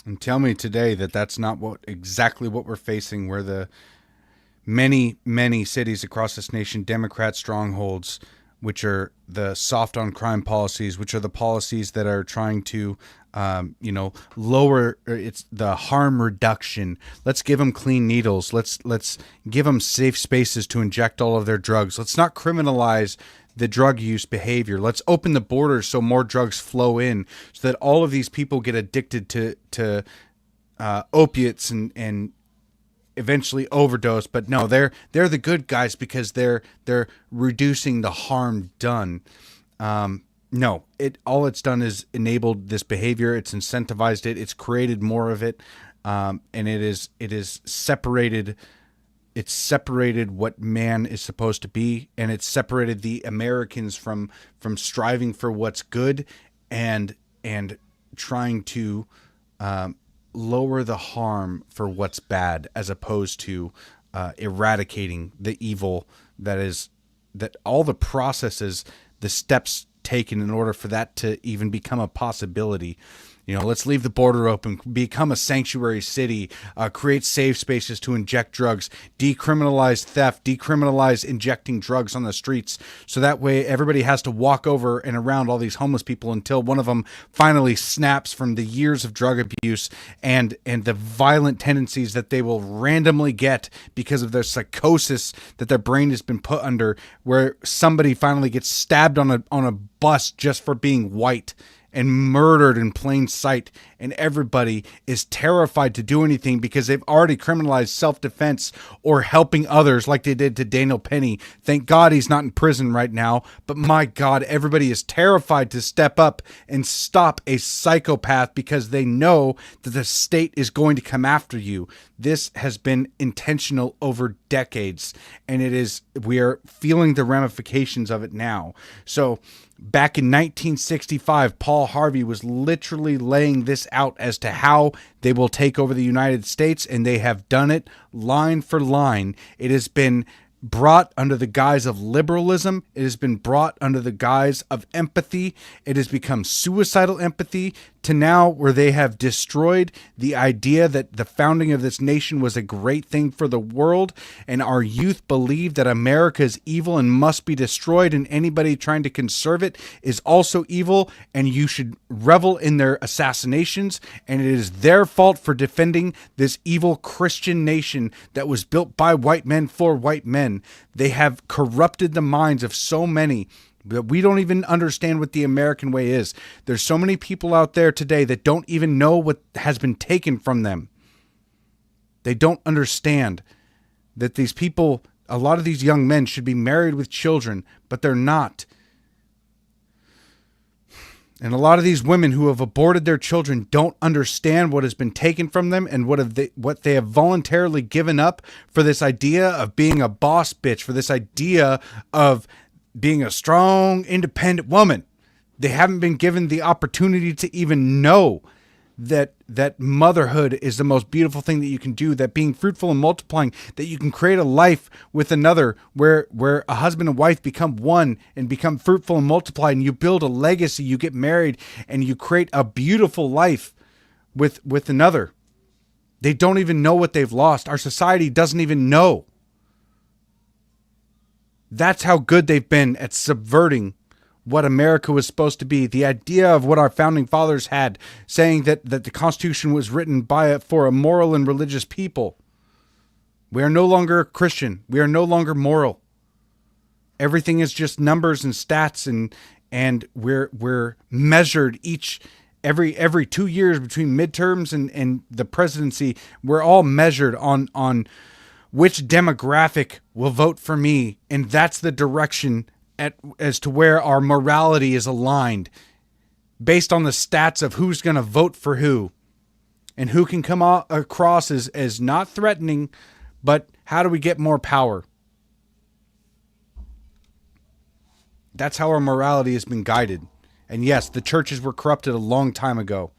And tell me today that that's not exactly what we're facing, where the many, many cities across this nation, Democrat strongholds, which are the soft on crime policies, which are the policies that are trying to, lower, it's the harm reduction. Let's give them clean needles. Let's give them safe spaces to inject all of their drugs. Let's not criminalize the drug use behavior. Let's open the borders so more drugs flow in, so that all of these people get addicted to opiates and eventually overdose. But no, they're the good guys because they're reducing the harm done. No, all it's done is enabled this behavior. It's incentivized it. It's created more of it, and it is separated. It's separated what man is supposed to be, and it's separated the Americans from striving for what's good, and trying to lower the harm for what's bad, as opposed to eradicating the evil that all the processes, the steps taken in order for that to even become a possibility. Let's leave the border open, become a sanctuary city, create safe spaces to inject drugs, decriminalize theft, decriminalize injecting drugs on the streets. So that way everybody has to walk over and around all these homeless people until one of them finally snaps from the years of drug abuse and the violent tendencies that they will randomly get because of their psychosis that their brain has been put under, where somebody finally gets stabbed on a bus just for being white and murdered in plain sight, and everybody is terrified to do anything because they've already criminalized self-defense or helping others like they did to Daniel Penny. Thank God he's not in prison right now, but my God, everybody is terrified to step up and stop a psychopath because they know that the state is going to come after you. This has been intentional over decades, and we are feeling the ramifications of it now. So back in 1965, Paul Harvey was literally laying this out as to how they will take over the United States, and they have done it line for line. It has been brought under the guise of liberalism. It has been brought under the guise of empathy. It has become suicidal empathy, to now where they have destroyed the idea that the founding of this nation was a great thing for the world, and our youth believe that America is evil and must be destroyed, and anybody trying to conserve it is also evil, and you should revel in their assassinations, and it is their fault for defending this evil Christian nation that was built by white men for white men. They have corrupted the minds of so many that we don't even understand what the American way is. There's so many people out there today that don't even know what has been taken from them. They don't understand that these people, a lot of these young men should be married with children, but they're not. And a lot of these women who have aborted their children don't understand what has been taken from them and what they have voluntarily given up for this idea of being a boss bitch, for this idea of being a strong, independent woman. They haven't been given the opportunity to even know that motherhood is the most beautiful thing that you can do, that being fruitful and multiplying, that you can create a life with another where a husband and wife become one and become fruitful and multiply, and you build a legacy, you get married, and you create a beautiful life with another. They don't even know what they've lost. Our society doesn't even know. That's how good they've been at subverting what America was supposed to be. The idea of what our founding fathers had, saying that the Constitution was written for a moral and religious people. We are no longer Christian. We are no longer moral. Everything is just numbers and stats, and we're measured every 2 years between midterms and the presidency. We're all measured on which demographic will vote for me, and that's the direction as to where our morality is aligned, based on the stats of who's going to vote for who, and who can come across as not threatening, but how do we get more power? That's how our morality has been guided. And yes, the churches were corrupted a long time ago.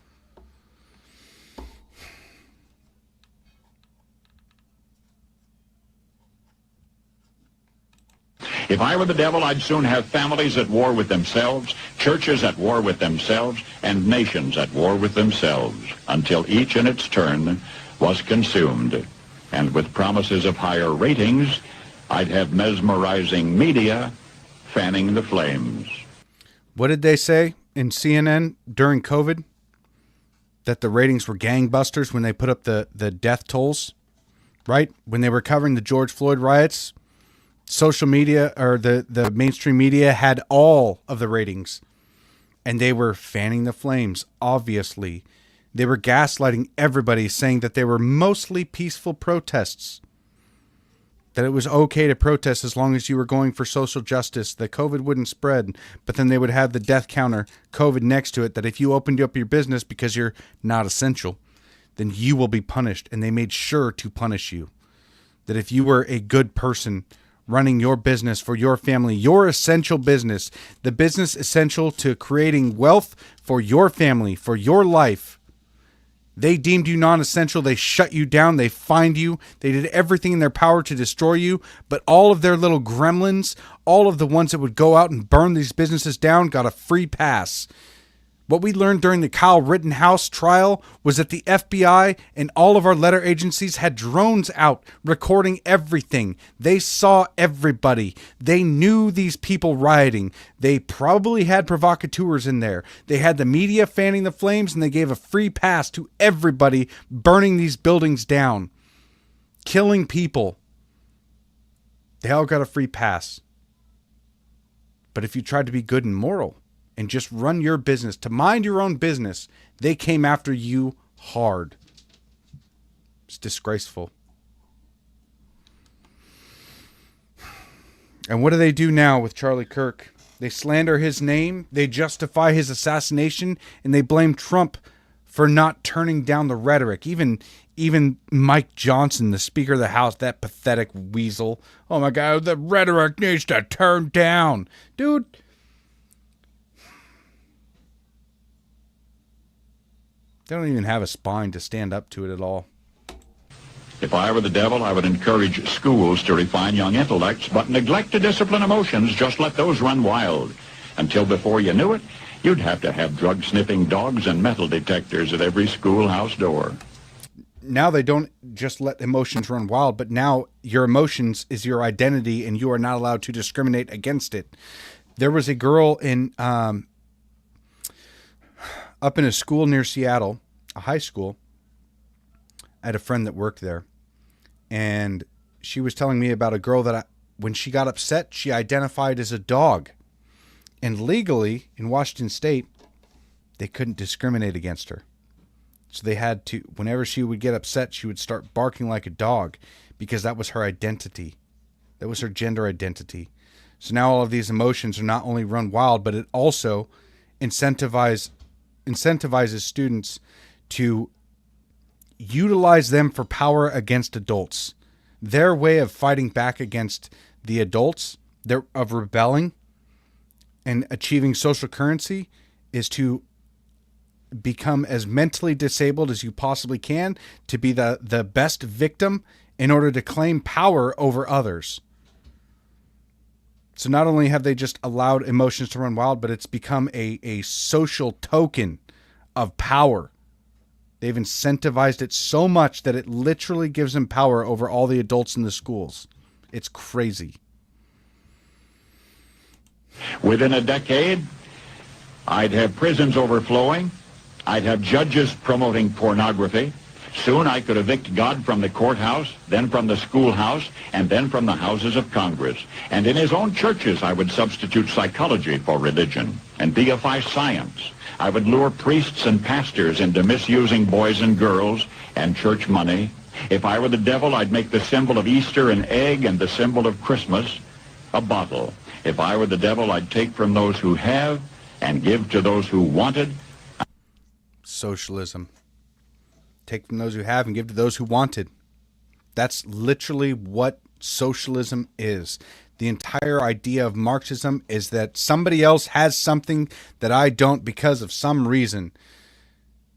If I were the devil, I'd soon have families at war with themselves, churches at war with themselves, and nations at war with themselves, until each in its turn was consumed. And with promises of higher ratings, I'd have mesmerizing media fanning the flames. What did they say in CNN during COVID? That the ratings were gangbusters when they put up the death tolls, right? When they were covering the George Floyd riots, social media, or the mainstream media, had all of the ratings, and they were fanning the flames. Obviously, they were gaslighting everybody, saying that they were mostly peaceful protests. that it was okay to protest as long as you were going for social justice, that COVID wouldn't spread, but then they would have the death counter, COVID, next to it, that if you opened up your business because you're not essential, then you will be punished. And they made sure to punish you. That if you were a good person running your business for your family, your essential business, the business essential to creating wealth for your family, for your life, they deemed you non-essential. They shut you down. They fined you. They did everything in their power to destroy you. But all of their little gremlins, all of the ones that would go out and burn these businesses down, got a free pass. What we learned during the Kyle Rittenhouse trial was that the FBI and all of our letter agencies had drones out recording everything. They saw everybody. They knew these people rioting. They probably had provocateurs in there. They had the media fanning the flames, and they gave a free pass to everybody burning these buildings down, killing people. They all got a free pass. But if you tried to be good and moral and just run your business, to mind your own business, they came after you hard. It's disgraceful. And what do they do now with Charlie Kirk? They slander his name, they justify his assassination, and they blame Trump for not turning down the rhetoric. Even Mike Johnson, the Speaker of the House, that pathetic weasel. Oh my God, the rhetoric needs to turn down. Dude, they don't even have a spine to stand up to it at all. If I were the devil, I would encourage schools to refine young intellects, but neglect to discipline emotions. Just let those run wild. Until before you knew it, you'd have to have drug-sniffing dogs and metal detectors at every schoolhouse door. Now they don't just let emotions run wild, but now your emotions is your identity, and you are not allowed to discriminate against it. There was a girl in up in a school near Seattle, a high school. I had a friend that worked there, and she was telling me about a girl that when she got upset, she identified as a dog. And legally, in Washington State, they couldn't discriminate against her. So they had to, whenever she would get upset, she would start barking like a dog because that was her identity. That was her gender identity. So now all of these emotions are not only run wild, but it also incentivizes students to utilize them for power against adults. Their way of fighting back against the adults, of rebelling and achieving social currency, is to become as mentally disabled as you possibly can, to be the best victim in order to claim power over others. So not only have they just allowed emotions to run wild, but it's become a social token of power. They've incentivized it so much that it literally gives them power over all the adults in the schools. It's crazy. Within a decade, I'd have prisons overflowing. I'd have judges promoting pornography. Soon I could evict God from the courthouse, then from the schoolhouse, and then from the houses of Congress. And in his own churches, I would substitute psychology for religion and deify science. I would lure priests and pastors into misusing boys and girls and church money. If I were the devil, I'd make the symbol of Easter an egg and the symbol of Christmas a bottle. If I were the devil, I'd take from those who have and give to those who wanted. Socialism. Take from those who have and give to those who wanted. That's literally what socialism is. The entire idea of Marxism is that somebody else has something that I don't because of some reason.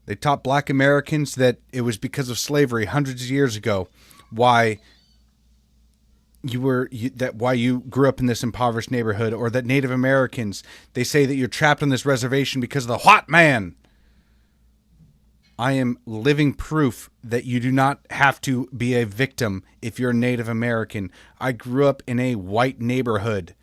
They taught black Americans that it was because of slavery hundreds of years ago why you grew up in this impoverished neighborhood, or that Native Americans, they say that you're trapped on this reservation because of the white man. I am living proof that you do not have to be a victim if you're a Native American. I grew up in a white neighborhood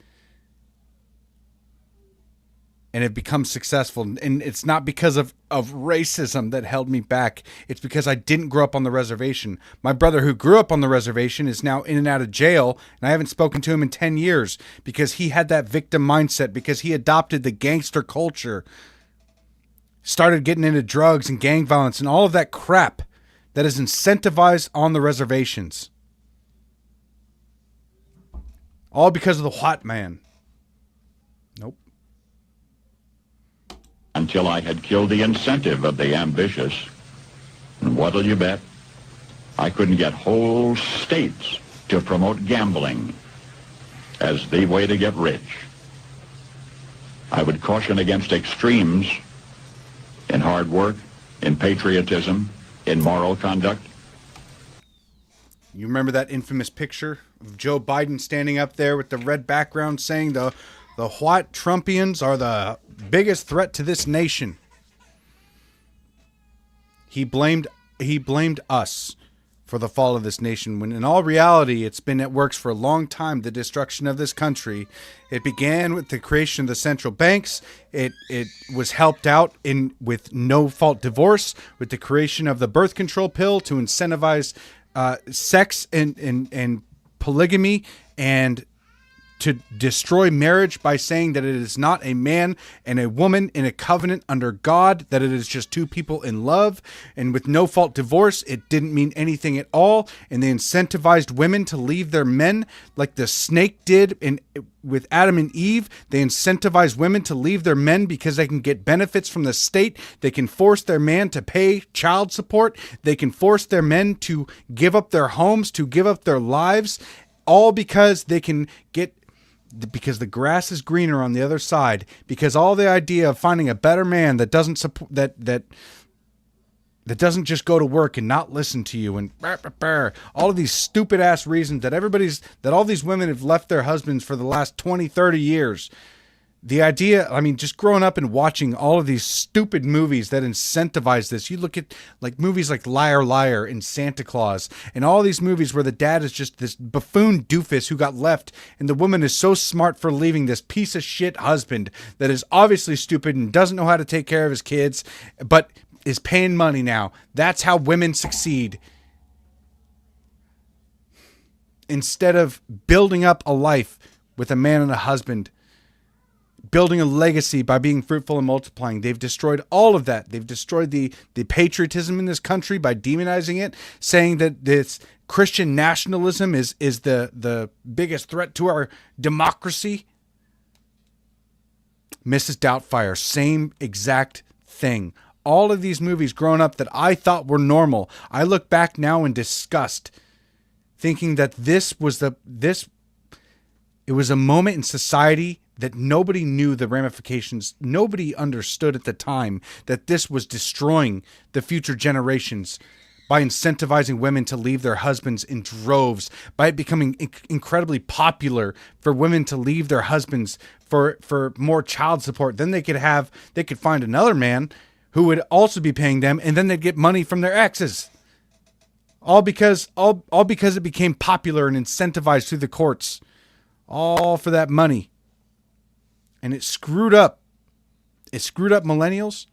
and have become successful. And it's not because of racism that held me back. It's because I didn't grow up on the reservation. My brother, who grew up on the reservation, is now in and out of jail, and I haven't spoken to him in 10 years because he had that victim mindset, because he adopted the gangster culture, started getting into drugs and gang violence and all of that crap that is incentivized on the reservations. All because of the white man. Nope. Until I had killed the incentive of the ambitious. And what'll you bet? I couldn't get whole states to promote gambling as the way to get rich. I would caution against extremes in hard work, in patriotism, in moral conduct. You remember that infamous picture of Joe Biden standing up there with the red background saying the white Trumpians are the biggest threat to this nation. He blamed us for the fall of this nation, when in all reality it's been at works for a long time, the destruction of this country. It began with the creation of the central banks. It was helped out with no-fault divorce, with the creation of the birth control pill to incentivize sex and polygamy, and to destroy marriage by saying that it is not a man and a woman in a covenant under God, that it is just two people in love. And with no-fault divorce, it didn't mean anything at all. And they incentivized women to leave their men like the snake did with Adam and Eve. They incentivized women to leave their men because they can get benefits from the state. They can force their man to pay child support. They can force their men to give up their homes, to give up their lives, all because they can because the grass is greener on the other side, because all the idea of finding a better man that doesn't support, that doesn't just go to work and not listen to you, and all of these stupid ass reasons that all these women have left their husbands for the last 20, 30 years. The idea, I mean, just growing up and watching all of these stupid movies that incentivize this. You look at like movies like Liar Liar and Santa Claus, and all these movies where the dad is just this buffoon doofus who got left, and the woman is so smart for leaving this piece of shit husband that is obviously stupid and doesn't know how to take care of his kids, but is paying money now. That's how women succeed. Instead of building up a life with a man and a husband, building a legacy by being fruitful and multiplying, they've destroyed all of that. They've destroyed the patriotism in this country by demonizing it, saying that this Christian nationalism is the biggest threat to our democracy. Mrs. Doubtfire, same exact thing. All of these movies growing up that I thought were normal, I look back now in disgust, thinking that it was a moment in society that nobody knew the ramifications. Nobody understood at the time that this was destroying the future generations by incentivizing women to leave their husbands in droves, by it becoming incredibly popular for women to leave their husbands for more child support. Then they could find another man who would also be paying them, and then they'd get money from their exes. All because it became popular and incentivized through the courts. All for that money. And it screwed up. It screwed up millennials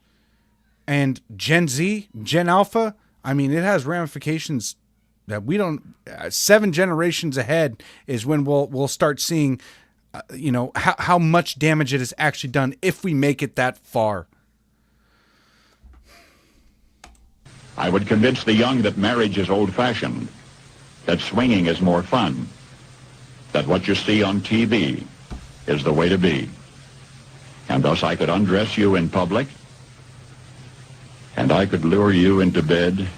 and Gen Z, Gen Alpha. I mean, it has ramifications that we don't. 7 generations ahead is when we'll start seeing, how much damage it has actually done if we make it that far. I would convince the young that marriage is old-fashioned, that swinging is more fun, that what you see on TV is the way to be. And thus I could undress you in public, and I could lure you into bed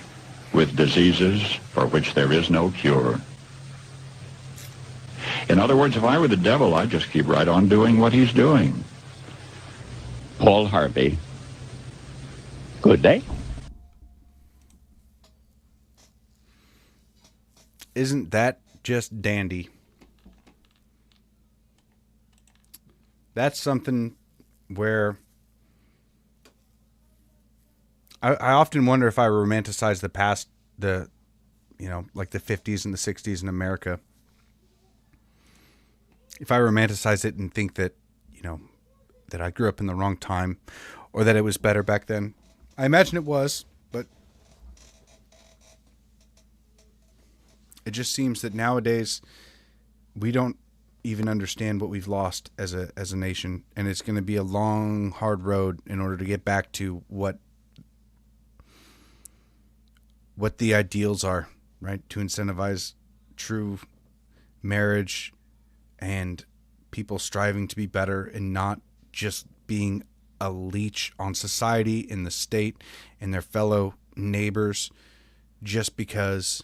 with diseases for which there is no cure. In other words, if I were the devil, I'd just keep right on doing what he's doing. Paul Harvey. Good day. Isn't that just dandy? That's something where I often wonder if I romanticize the past, like the 50s and the 60s in America. If I romanticize it and think that, that I grew up in the wrong time or that it was better back then. I imagine it was, but it just seems that nowadays we don't even understand what we've lost as a nation, and it's going to be a long, hard road in order to get back to what the ideals are, right? To incentivize true marriage and people striving to be better and not just being a leech on society in the state and their fellow neighbors just because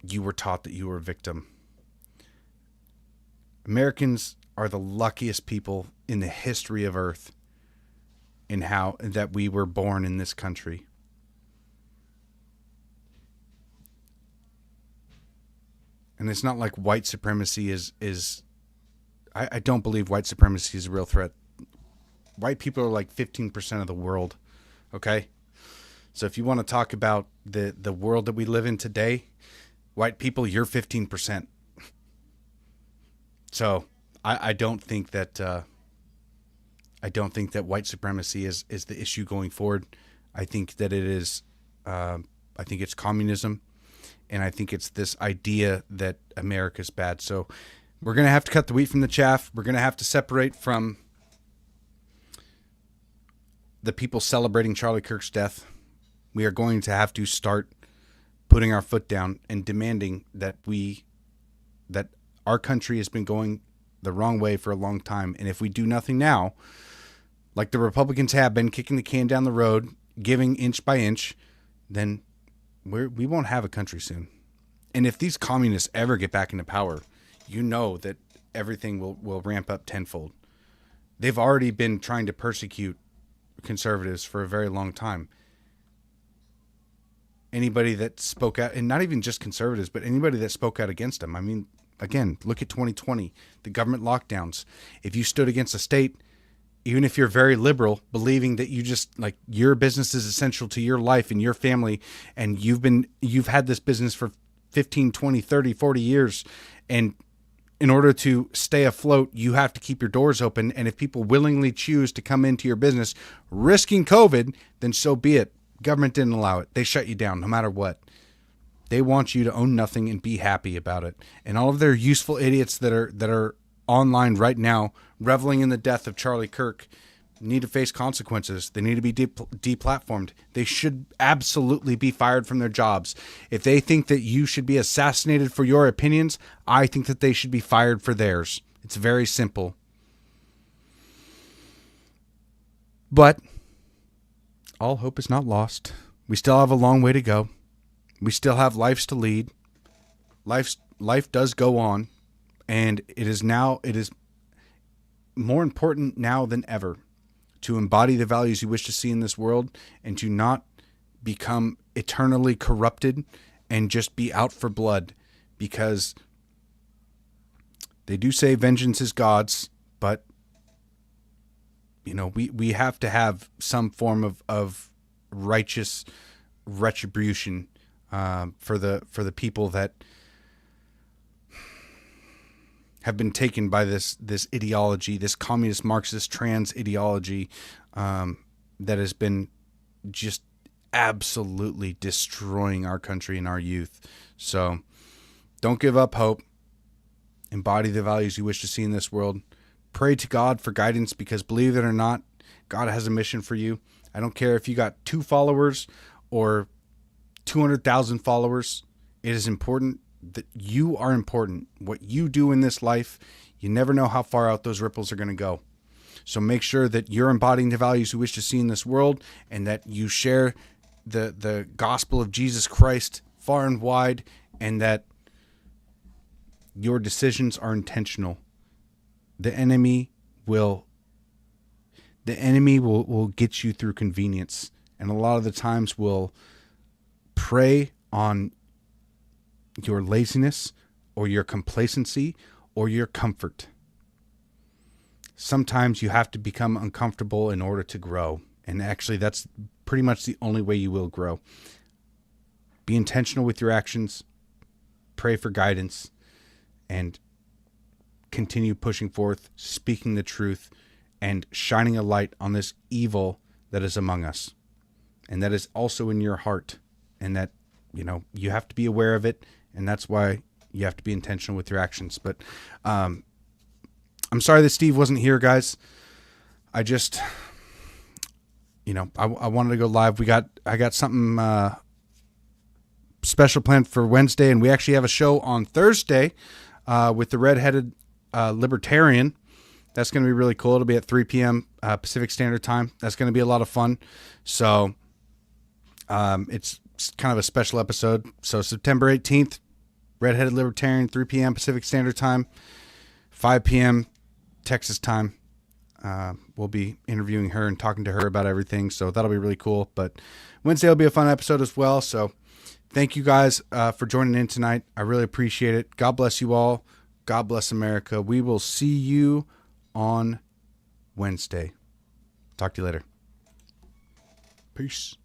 you were taught that you were a victim. Americans are the luckiest people in the history of Earth in how that we were born in this country. And it's not like white supremacy is I don't believe white supremacy is a real threat. White people are like 15% of the world, okay? So if you want to talk about the world that we live in today, white people, you're 15%. So I don't think that white supremacy is the issue going forward. I think that it is. I think it's communism, and I think it's this idea that America's bad. So we're gonna have to cut the wheat from the chaff. We're gonna have to separate from the people celebrating Charlie Kirk's death. We are going to have to start putting our foot down and demanding that our country has been going the wrong way for a long time. And if we do nothing now, like the Republicans have been kicking the can down the road, giving inch by inch, then we won't have a country soon. And if these communists ever get back into power, you know that everything will ramp up tenfold. They've already been trying to persecute conservatives for a very long time. Anybody that spoke out, and not even just conservatives, but anybody that spoke out against them. I mean, again, look at 2020, the government lockdowns. If you stood against a state, even if you're very liberal, believing that you just like your business is essential to your life and your family, and you've had this business for 15, 20, 30, 40 years, and in order to stay afloat, you have to keep your doors open. And if people willingly choose to come into your business risking COVID, then so be it. Government didn't allow it. They shut you down no matter what. They want you to own nothing and be happy about it. And all of their useful idiots that are online right now reveling in the death of Charlie Kirk need to face consequences. They need to be deplatformed. They should absolutely be fired from their jobs. If they think that you should be assassinated for your opinions, I think that they should be fired for theirs. It's very simple. But all hope is not lost. We still have a long way to go. We still have lives to lead. Life does go on, and it is more important now than ever to embody the values you wish to see in this world and to not become eternally corrupted and just be out for blood, because they do say vengeance is God's, but you know, we have to have some form of righteous retribution for the people that have been taken by this ideology, this communist Marxist trans ideology that has been just absolutely destroying our country and our youth. So don't give up hope. Embody the values you wish to see in this world. Pray to God for guidance, because believe it or not, God has a mission for you. I don't care if you got 2 followers or 200,000 followers. It is important that you are important. What you do in this life, you never know how far out those ripples are going to go. So make sure that you're embodying the values you wish to see in this world, and that you share the gospel of Jesus Christ far and wide, and that your decisions are intentional. The enemy will get you through convenience, and a lot of the times will prey on your laziness or your complacency or your comfort. Sometimes you have to become uncomfortable in order to grow, and actually that's pretty much the only way you will grow. Be intentional with your actions, pray for guidance, and continue pushing forth, speaking the truth, and shining a light on this evil that is among us, and that is also in your heart, and that, you know, you have to be aware of it, and that's why you have to be intentional with your actions. But I'm sorry that Steve wasn't here, guys. I just, you know, I wanted to go live. I got something special planned for Wednesday, and we actually have a show on Thursday with the redheaded libertarian. That's going to be really cool. It'll be at 3 p.m. Pacific Standard Time. That's going to be a lot of fun. So it's kind of a special episode. So September 18th, redheaded libertarian, 3 p.m. Pacific Standard Time, 5 p.m. Texas time. We'll be interviewing her and talking to her about everything. So that'll be really cool. But Wednesday will be a fun episode as well. So thank you guys for joining in tonight. I really appreciate it. God bless you all. God bless America. We will see you on Wednesday. Talk to you later. Peace.